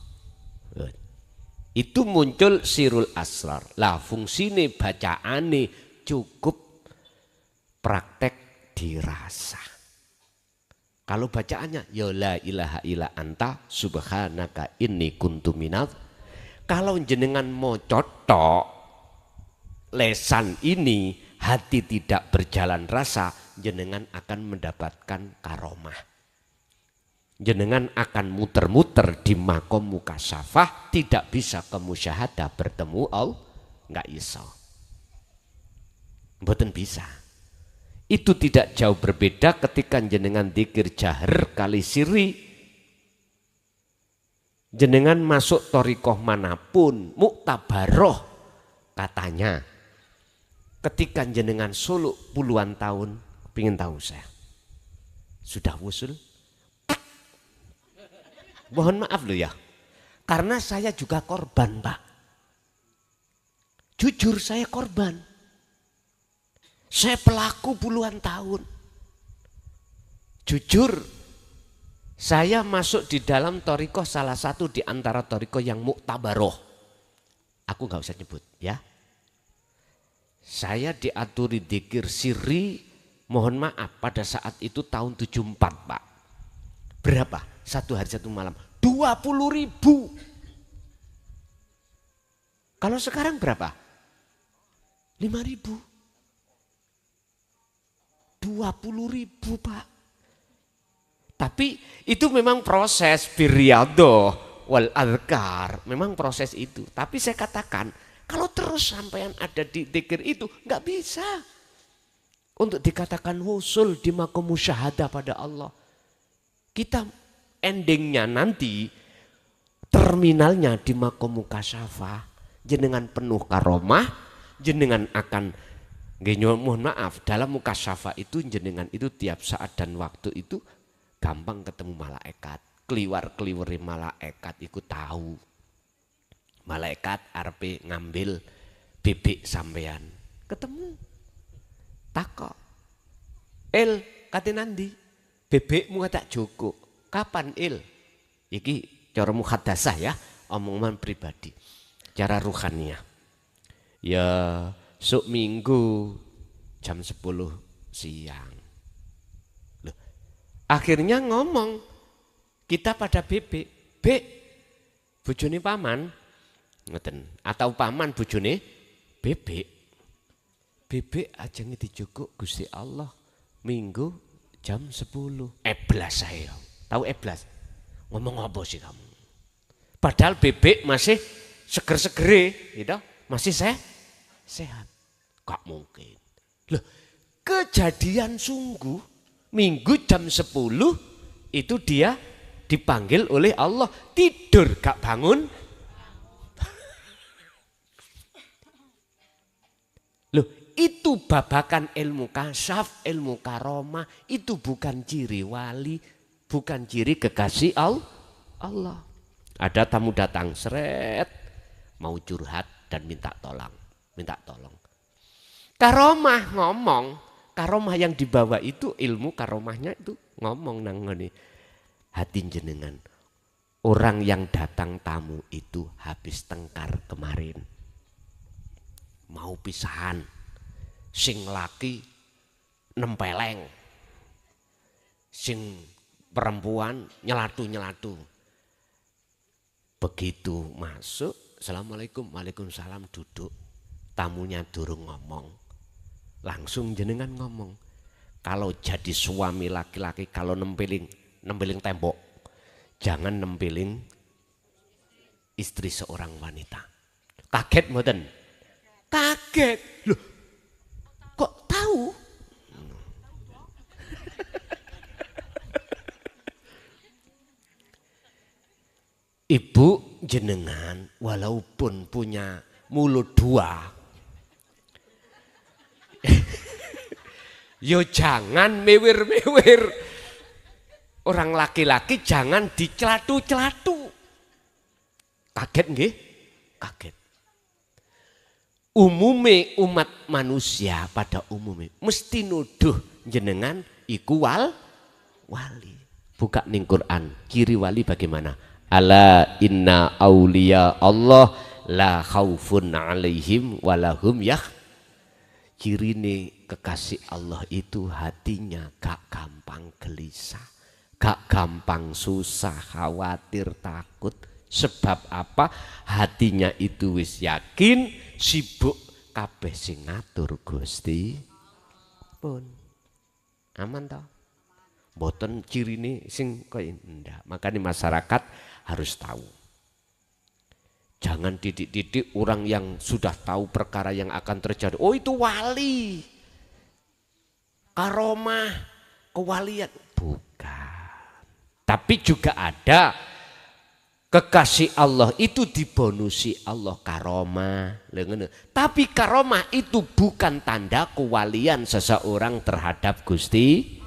Itu muncul sirul asrar. Lah fungsine bacaane cukup praktek dirasa. Kalau bacaannya ya la ilaha illa anta subhanaka inni kuntu minadz. Kalau jenengan mau cotok lesan ini, hati tidak berjalan rasa, jenengan akan mendapatkan karomah. Jenengan akan muter-muter di makom mukasyafah, tidak bisa ke musyahadah bertemu Allah, nggak iso. Mboten bisa. Itu tidak jauh berbeda ketika jenengan dzikir jahar kali siri. Jenengan masuk thariqah manapun, muktabaroh katanya. Ketika jenengan suluk puluhan tahun, pengen tahu saya. Sudah wusul? Mohon maaf loh ya. Karena saya juga korban Pak. Jujur saya korban. Saya pelaku puluhan tahun. Jujur saya masuk di dalam thariqah salah satu di antara thariqah yang muktabaroh. Aku gak usah nyebut ya. Saya diaturi dzikir sirri, mohon maaf pada saat itu tahun 74 Pak. Berapa? Satu hari satu malam 20.000. Kalau sekarang berapa? 5.000. 20.000 Pak. Tapi itu memang proses birriyadoh wal adhkar. Memang proses itu. Tapi saya katakan kalau terus sampean ada di dzikir itu nggak bisa. Untuk dikatakan husul di maqam musyahadah pada Allah. Kita endingnya nanti terminalnya di maqam mukasyafah. Jenengan penuh karomah, jenengan akan mohon maaf, dalam mukasyafah itu jenengan itu tiap saat dan waktu itu gampang ketemu malaikat. Keliwar-keliwari malaikat ikut tahu. Malaikat arep ngambil bibik sampean. Ketemu. Takok. Il kate nandi? Bebekmu tak joko. Kapan Il? Iki cara muhadasah ya, omongan pribadi. Cara ruhaniyah. Ya sok minggu jam 10 siang. Loh, akhirnya ngomong kita pada bebek, Bek, bojone paman, ngeten, atau paman bojone bebek. Bebek aja dijukuk Gusti Allah minggu jam 10. Eblas saya. Tahu eblas? Ngomong apa sih kamu? Padahal bebek masih seger-segere, gitu, masih sehat. Gak mungkin. Loh, kejadian sungguh minggu jam 10 itu dia dipanggil oleh Allah, tidur gak bangun. Loh, itu babakan ilmu kasyaf, ilmu karomah, itu bukan ciri wali, bukan ciri kekasih Allah. Ada tamu datang, seret, mau curhat dan minta tolong. Karomah ngomong, karomah yang dibawa itu ilmu karomahnya itu ngomong nang ngene. Hati jenengan. Orang yang datang tamu itu habis tengkar kemarin. Mau pisahan. Sing laki nempeleng. Sing perempuan nyelatu. Begitu masuk, Assalamualaikum, Waalaikumsalam, duduk. Tamunya durung ngomong. Langsung jenengan ngomong. Kalau jadi suami laki-laki, kalau nempeling tembok, jangan nempeling istri seorang wanita. Kaget mboten? Kaget. Loh, kok tahu? Ibu jenengan walaupun punya mulut dua, yo jangan mewir-mewir. Orang laki-laki jangan dicelatu-celatu. Kaget nggih? Kaget. Umume umat manusia pada umumnya mesti nuduh jenengan iku wali. Buka ning Quran, ciri wali bagaimana? Ala inna auliya Allah la khaufun alaihim walahum cirine kekasih Allah itu hatinya gak gampang gelisah, gak gampang susah, khawatir, takut. Sebab apa? Hatinya itu wis yakin, sibuk kabeh sing ngatur Gusti pun. Aman toh? Mboten cirine sing kaya ndak. Makanya masyarakat harus tahu. Jangan didik-didik orang yang sudah tahu perkara yang akan terjadi. Oh itu wali. Karomah, kewalian. Bukan. Tapi juga ada kekasih Allah itu dibonusi Allah karomah. Tapi karomah itu bukan tanda kewalian seseorang terhadap Gusti.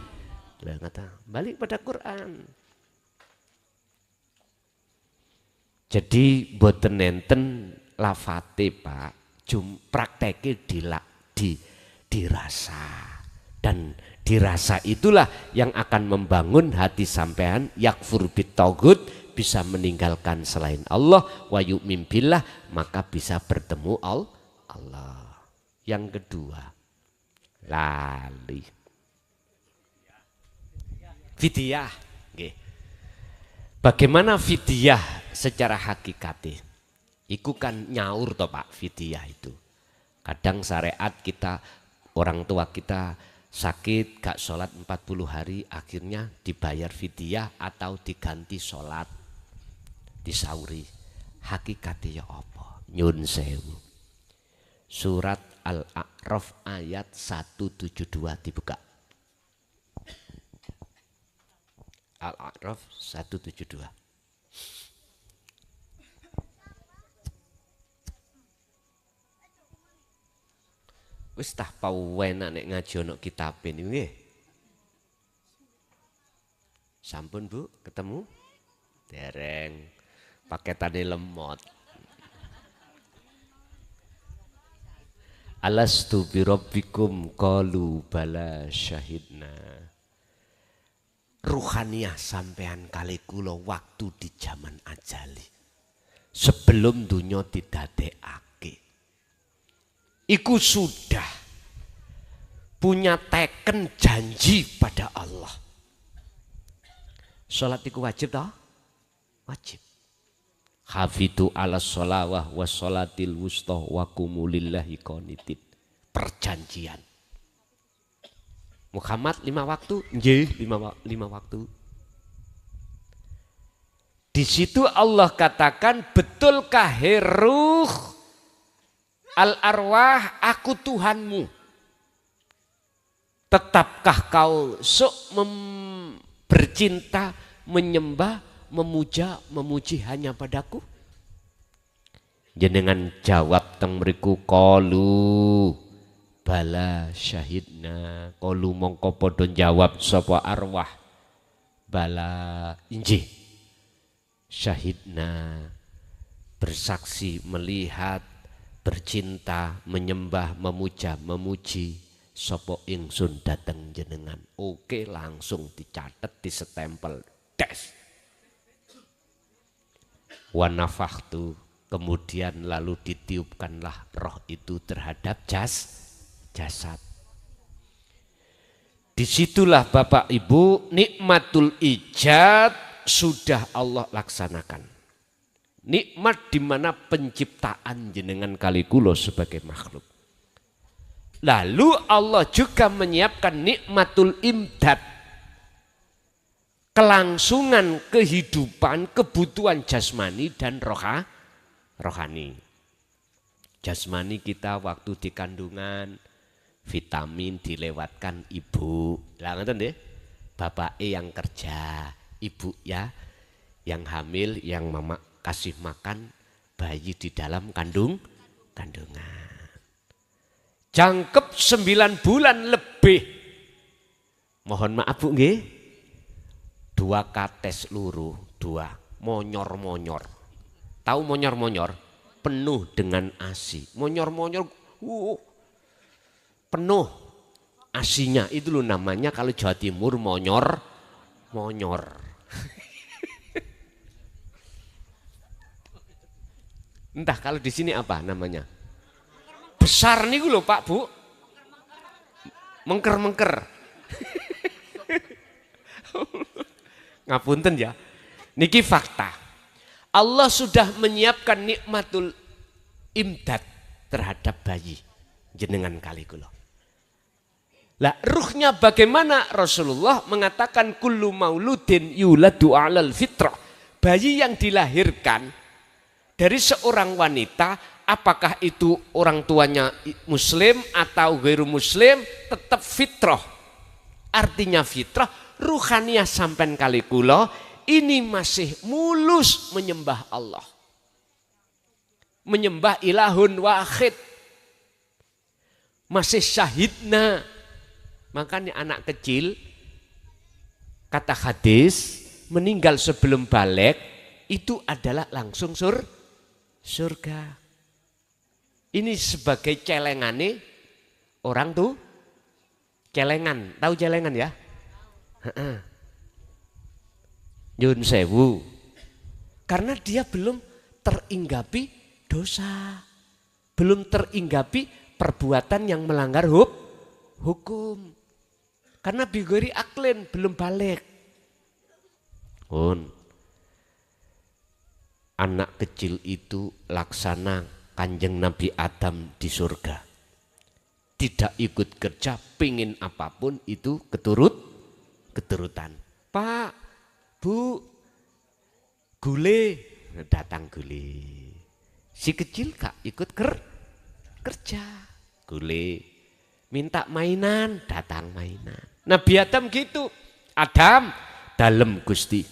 Balik pada Quran. Jadi boten nenten lafate Pak, prakteke dirasa. Dan dirasa itulah yang akan membangun hati sampean yakfur bitaghut, bisa meninggalkan selain Allah, wa yu'min billah, maka bisa bertemu Allah. Yang kedua, lali. Fidyah. Bagaimana fidyah secara hakikati? Iku kan nyaur toh Pak, fidyah itu. Kadang syariat kita, orang tua kita sakit gak sholat 40 hari, akhirnya dibayar fidyah atau diganti sholat, disauri. Hakikatnya ya apa? Nyun sewu. Surat Al-A'raf ayat 172 dibuka. Al-A'raf 172. Wis tah pawenak nek ngaji ana kitabe niku nggih. Sampun Bu, ketemu? Dereng. Paketane lemot. Alastu birabbikum qalu bala syahidna. Ruhaniyah sampean kali kula waktu di zaman ajali. Sebelum dunia didadekake. Iku sudah punya teken janji pada Allah. Sholat iku wajib toh? Wajib. Hafidu ala sholawah wa sholatil wusta wa kumulillahi qanitin. Perjanjian. Muhammad 5 waktu? Nggih, 5 waktu. Di situ Allah katakan, betulkah ruh al-arwah, aku Tuhanmu. Tetapkah kau bercinta, menyembah, memuja, memuji hanya padaku? Jenengan jawab teng mriku qalu bala syahidna. Qalu mongko padha jawab sapa arwah. Bala injih. Syahidna, bersaksi, melihat, bercinta, menyembah, memuja, memuji sapa ingsun dateng jenengan. Oke, langsung dicatat, disestempel, des. Wa nafakhtu, kemudian lalu ditiupkanlah roh itu terhadap jasad. Disitulah Bapak Ibu nikmatul ijad sudah Allah laksanakan. Nikmat di mana penciptaan jenengan kali kula sebagai makhluk. Lalu Allah juga menyiapkan nikmatul imdad. Kelangsungan kehidupan, kebutuhan jasmani dan rohani. Jasmani kita waktu di kandungan, vitamin dilewatkan ibu. Lah ngoten nggih. Bapak yang kerja, ibu ya yang hamil, yang mama kasih makan bayi di dalam kandungan. Jangkep 9 bulan lebih. Mohon maaf Bu nggih. 2 kates luru, 2 monyor-monyor. Tahu monyor-monyor? Penuh dengan ASI. Monyor-monyor penuh asinya. Itu loh namanya kalau Jawa Timur monyor. Entah kalau di sini apa namanya? Besar nih loh Pak Bu. Mengker. Ngapunten ya. Niki fakta. Allah sudah menyiapkan nikmatul imdad terhadap bayi jenengan kali kula. Lah ruhnya bagaimana? Rasulullah mengatakan kullu mauludin yuladu 'alal fitrah. Bayi yang dilahirkan dari seorang wanita, apakah itu orang tuanya muslim atau ghairu muslim, tetap fitrah. Artinya fitrah, ruhaniyah sampean kali kula ini masih mulus menyembah Allah. Menyembah ilahun wahid. Masih syahidna. Makanya anak kecil, kata hadis, meninggal sebelum balik, itu adalah langsung surga. Ini sebagai celengane orang tuh, celengan, tahu celengan ya? Nyun sewu. Karena dia belum teringgapi dosa. Belum teringgapi perbuatan yang melanggar hukum. Karena bigori aklin belum balik. anak kecil itu laksana Kanjeng Nabi Adam di surga. Tidak ikut kerja, pingin apapun itu keturutan. Pak, Bu, gule, datang gule. Si kecil gak ikut kerja, gule. Minta mainan, datang mainan. Nabi Adam gitu. Adam, dalem Gusti.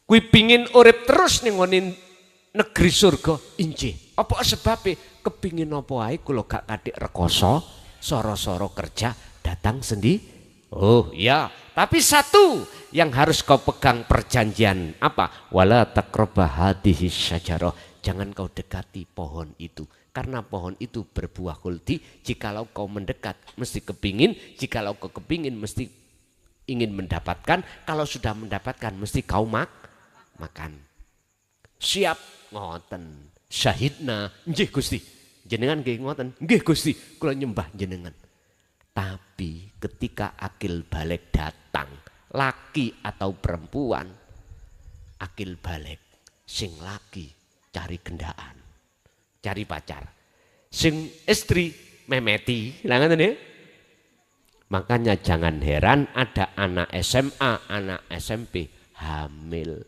Kui pingin urip terus ning negeri surga, injih. Apa sebabnya? Kepingin apa ae kula gak kathik rekoso, soro-soro kerja, datang sendiri. Oh iya, tapi satu yang harus kau pegang perjanjian apa? Wala taqrabah hadhihi syajarah. Jangan kau dekati pohon itu. Karena pohon itu berbuah khuldi. Jikalau kau mendekat mesti kepingin. Jikalau kau kepingin mesti ingin mendapatkan. Kalau sudah mendapatkan mesti kau makan. Siap ngoten. Syahidna nggih Gusti. Jenengan nggih ngoten. Nggih Gusti, kula nyembah jenengan. Tapi ketika akil balik datang, laki atau perempuan, akil balik sing laki cari gendaan, cari pacar. Sing istri memeti, lah ngoten ya. Makanya jangan heran ada anak SMA, anak SMP hamil.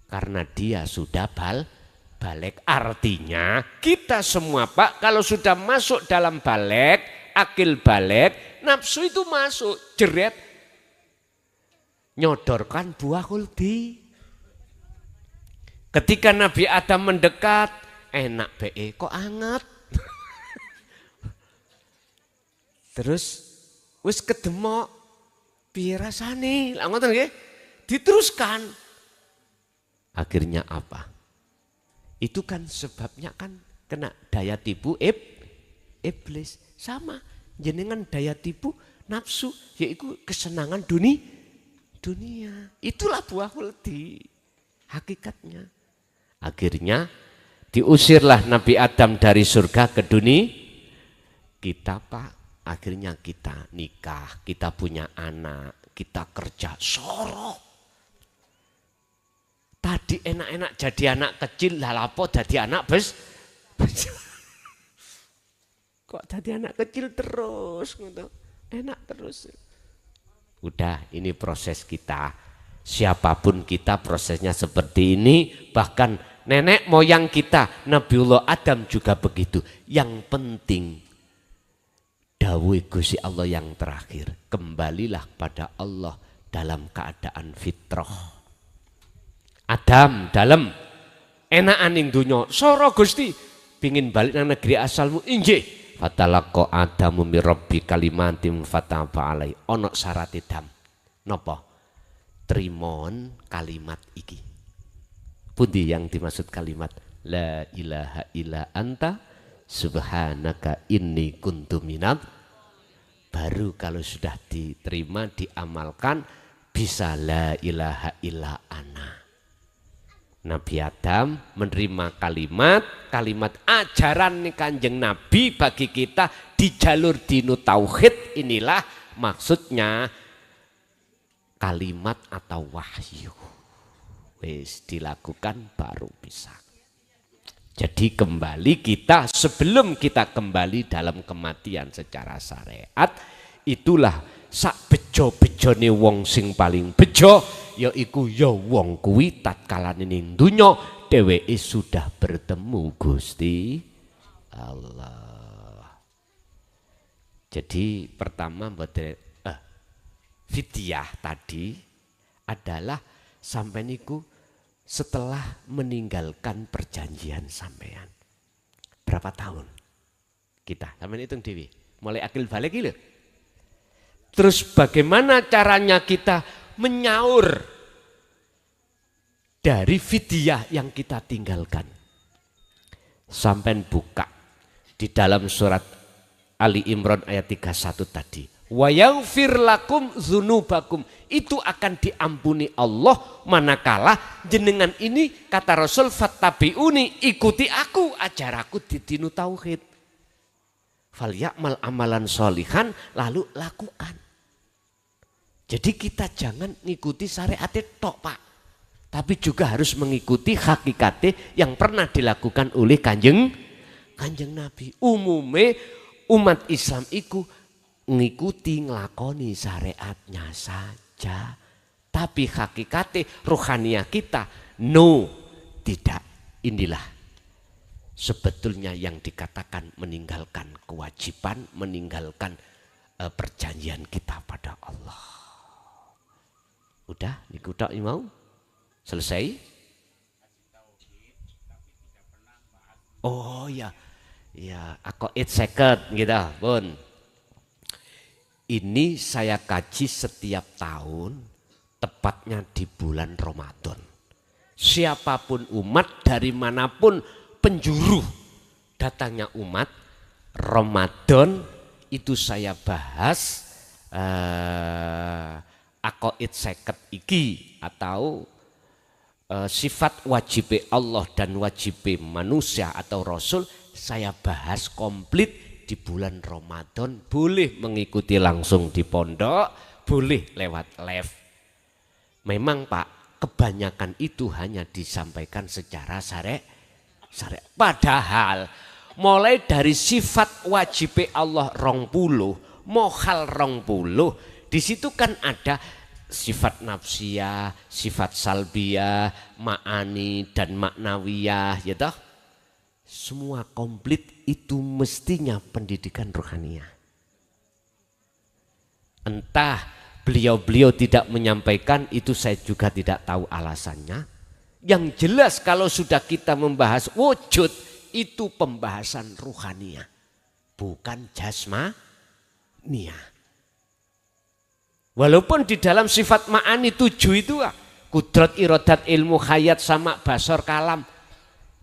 Karena dia sudah balik. Artinya kita semua Pak kalau sudah masuk dalam balik, akil balik, nafsu itu masuk, jeret. Nyodorkan buah khuldi. Ketika Nabi Adam mendekat, enak be kok anget. Terus wis kedemok piye rasane? Lah ngoten nggih. Diteruskan. Akhirnya apa? Itu kan sebabnya kan kena daya tipu iblis. Sama jenengan daya tipu nafsu, yaitu kesenangan dunia. Itulah buah khuldi hakikatnya. Akhirnya diusirlah Nabi Adam dari surga ke dunia. Kita Pak, akhirnya kita nikah, kita punya anak, kita kerja sorok. Tadi enak-enak jadi anak kecil, lalapo jadi anak besar. Kok jadi anak kecil terus, enak terus. Udah, ini proses kita. Siapapun kita prosesnya seperti ini. Bahkan nenek moyang kita, Nabiullah Adam juga begitu. Yang penting, dawuh Gusti Allah yang terakhir. Kembalilah pada Allah dalam keadaan fitrah. Adam dalam enakan ing dunya sora Gusti pingin balik nang negeri asalmu injih fatalaqqa Adamu mir rabbi kalimatin fataba alai ana syarate dam napa trimon kalimat iki pundi yang dimaksud kalimat la ilaha illa anta subhanaka inni kuntu minadz baru kalau sudah diterima diamalkan bisa la ilaha illa ana. Nabi Adam menerima kalimat ajaran Kanjeng Nabi bagi kita di jalur dinu tauhid. Inilah maksudnya kalimat atau wahyu. Wis dilakukan baru bisa. Jadi kembali kita sebelum kita kembali dalam kematian secara syariat, itulah sak bejo-bejone wong sing paling bejo yaiku ya wong kuwi tatkala ning donya dheweke sudah bertemu Gusti Allah. Jadi pertama fidyah tadi adalah sampai niku setelah meninggalkan perjanjian sampean. Berapa tahun? Kita sampean hitung dewi. Mulai akil balik lho. Terus bagaimana caranya kita menyaur dari fidyah yang kita tinggalkan. Sampai buka di dalam surat Ali Imran ayat 31 tadi. Wa yaghfir lakum dzunubakum, itu akan diampuni Allah manakala jenengan ini kata Rasul fattabi'uni, ikuti aku, ajar aku di dinu tauhid. Falyakmal amalan sholihan, lalu lakukan. Jadi kita jangan ngikuti syariat tok Pak. tapi juga harus mengikuti hakikatnya yang pernah dilakukan oleh kanjeng Nabi. Umume umat Islam iku ngikuti ngelakoni syariatnya saja, tapi hakikatnya rohaniah kita no, tidak. Inilah sebetulnya yang dikatakan meninggalkan kewajiban, meninggalkan perjanjian kita pada Allah. Udah niku tok mau selesai. Oh ya, ya aku 8 second gitu, Bun. Ini saya kaji setiap tahun, tepatnya di bulan Ramadan. Siapapun umat dari manapun penjuru datangnya umat, Ramadan itu saya bahas akoid seket iki atau sifat wajib Allah dan wajib manusia atau Rasul saya bahas komplit di bulan Ramadan. Boleh mengikuti langsung di pondok, boleh lewat live. Memang Pak, kebanyakan itu hanya disampaikan secara syariat. Padahal mulai dari sifat wajib Allah 20, mohal 20, di situ kan ada sifat nafsiyah, sifat salbiyah, ma'ani dan maknawiyah, ya toh? Semua komplit itu mestinya pendidikan rohaniah. Entah beliau-beliau tidak menyampaikan, itu saya juga tidak tahu alasannya. Yang jelas kalau sudah kita membahas wujud, itu pembahasan rohaniah, bukan jasmaniah. Walaupun di dalam sifat ma'ani 7 itu kudrat, irodat, ilmu, hayat, sama, basar, kalam,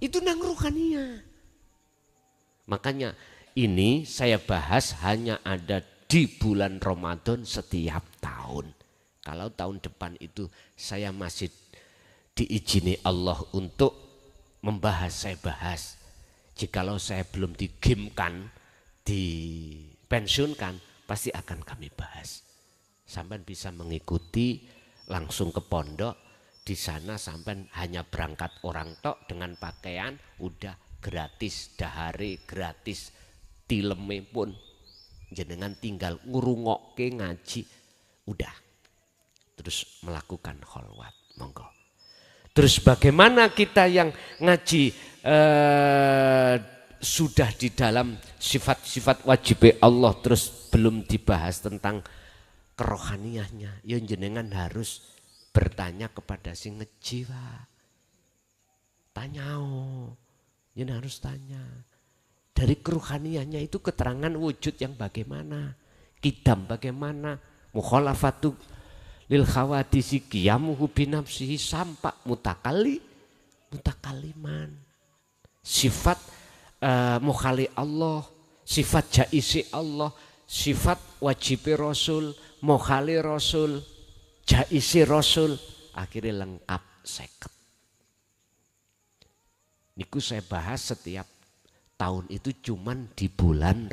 itu nang rohaniah. Makanya ini saya bahas hanya ada di bulan Ramadan setiap tahun. Kalau tahun depan itu saya masih diizini Allah untuk membahas, saya bahas. Jikalau saya belum digimkan, dipensiunkan, pasti akan kami bahas. Sampai bisa mengikuti langsung ke pondok, di sana sampai hanya berangkat orang tok dengan pakaian udah gratis, dahare gratis, tileme pun jenengan tinggal ngurungokke ngaji udah, terus melakukan kholwat, monggo. Terus bagaimana kita yang ngaji sudah di dalam sifat-sifat wajib Allah terus belum dibahas tentang kerohaniahnya, ya jenengan harus bertanya kepada si ngeji, Pak. Tanya, jenengan harus tanya. Dari kerohaniahnya itu keterangan wujud yang bagaimana, kidam bagaimana, mukhalafatu lil khawadisi qiyamuhu binafsihi sampai mutakaliman. Sifat mukhali Allah, sifat jaisi Allah, sifat wajib Rasul, mukhali Rasul, jaisi Rasul, akhirnya lengkap 50. Niku saya bahas setiap tahun itu cuman di bulan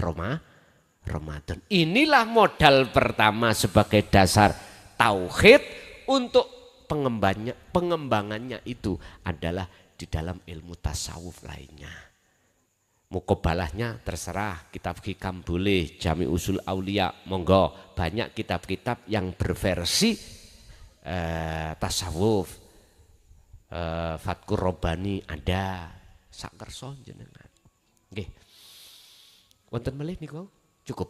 Ramadan. Inilah modal pertama sebagai dasar tauhid untuk pengembangannya itu adalah di dalam ilmu tasawuf lainnya. Mukobalahnya terserah, kitab hikam boleh, Jami Usul Aulia monggo, banyak kitab-kitab yang berversi tasawuf, Fatkur Robani ada, sakerso jenengan. Nggih. Wonten malih niku cukup.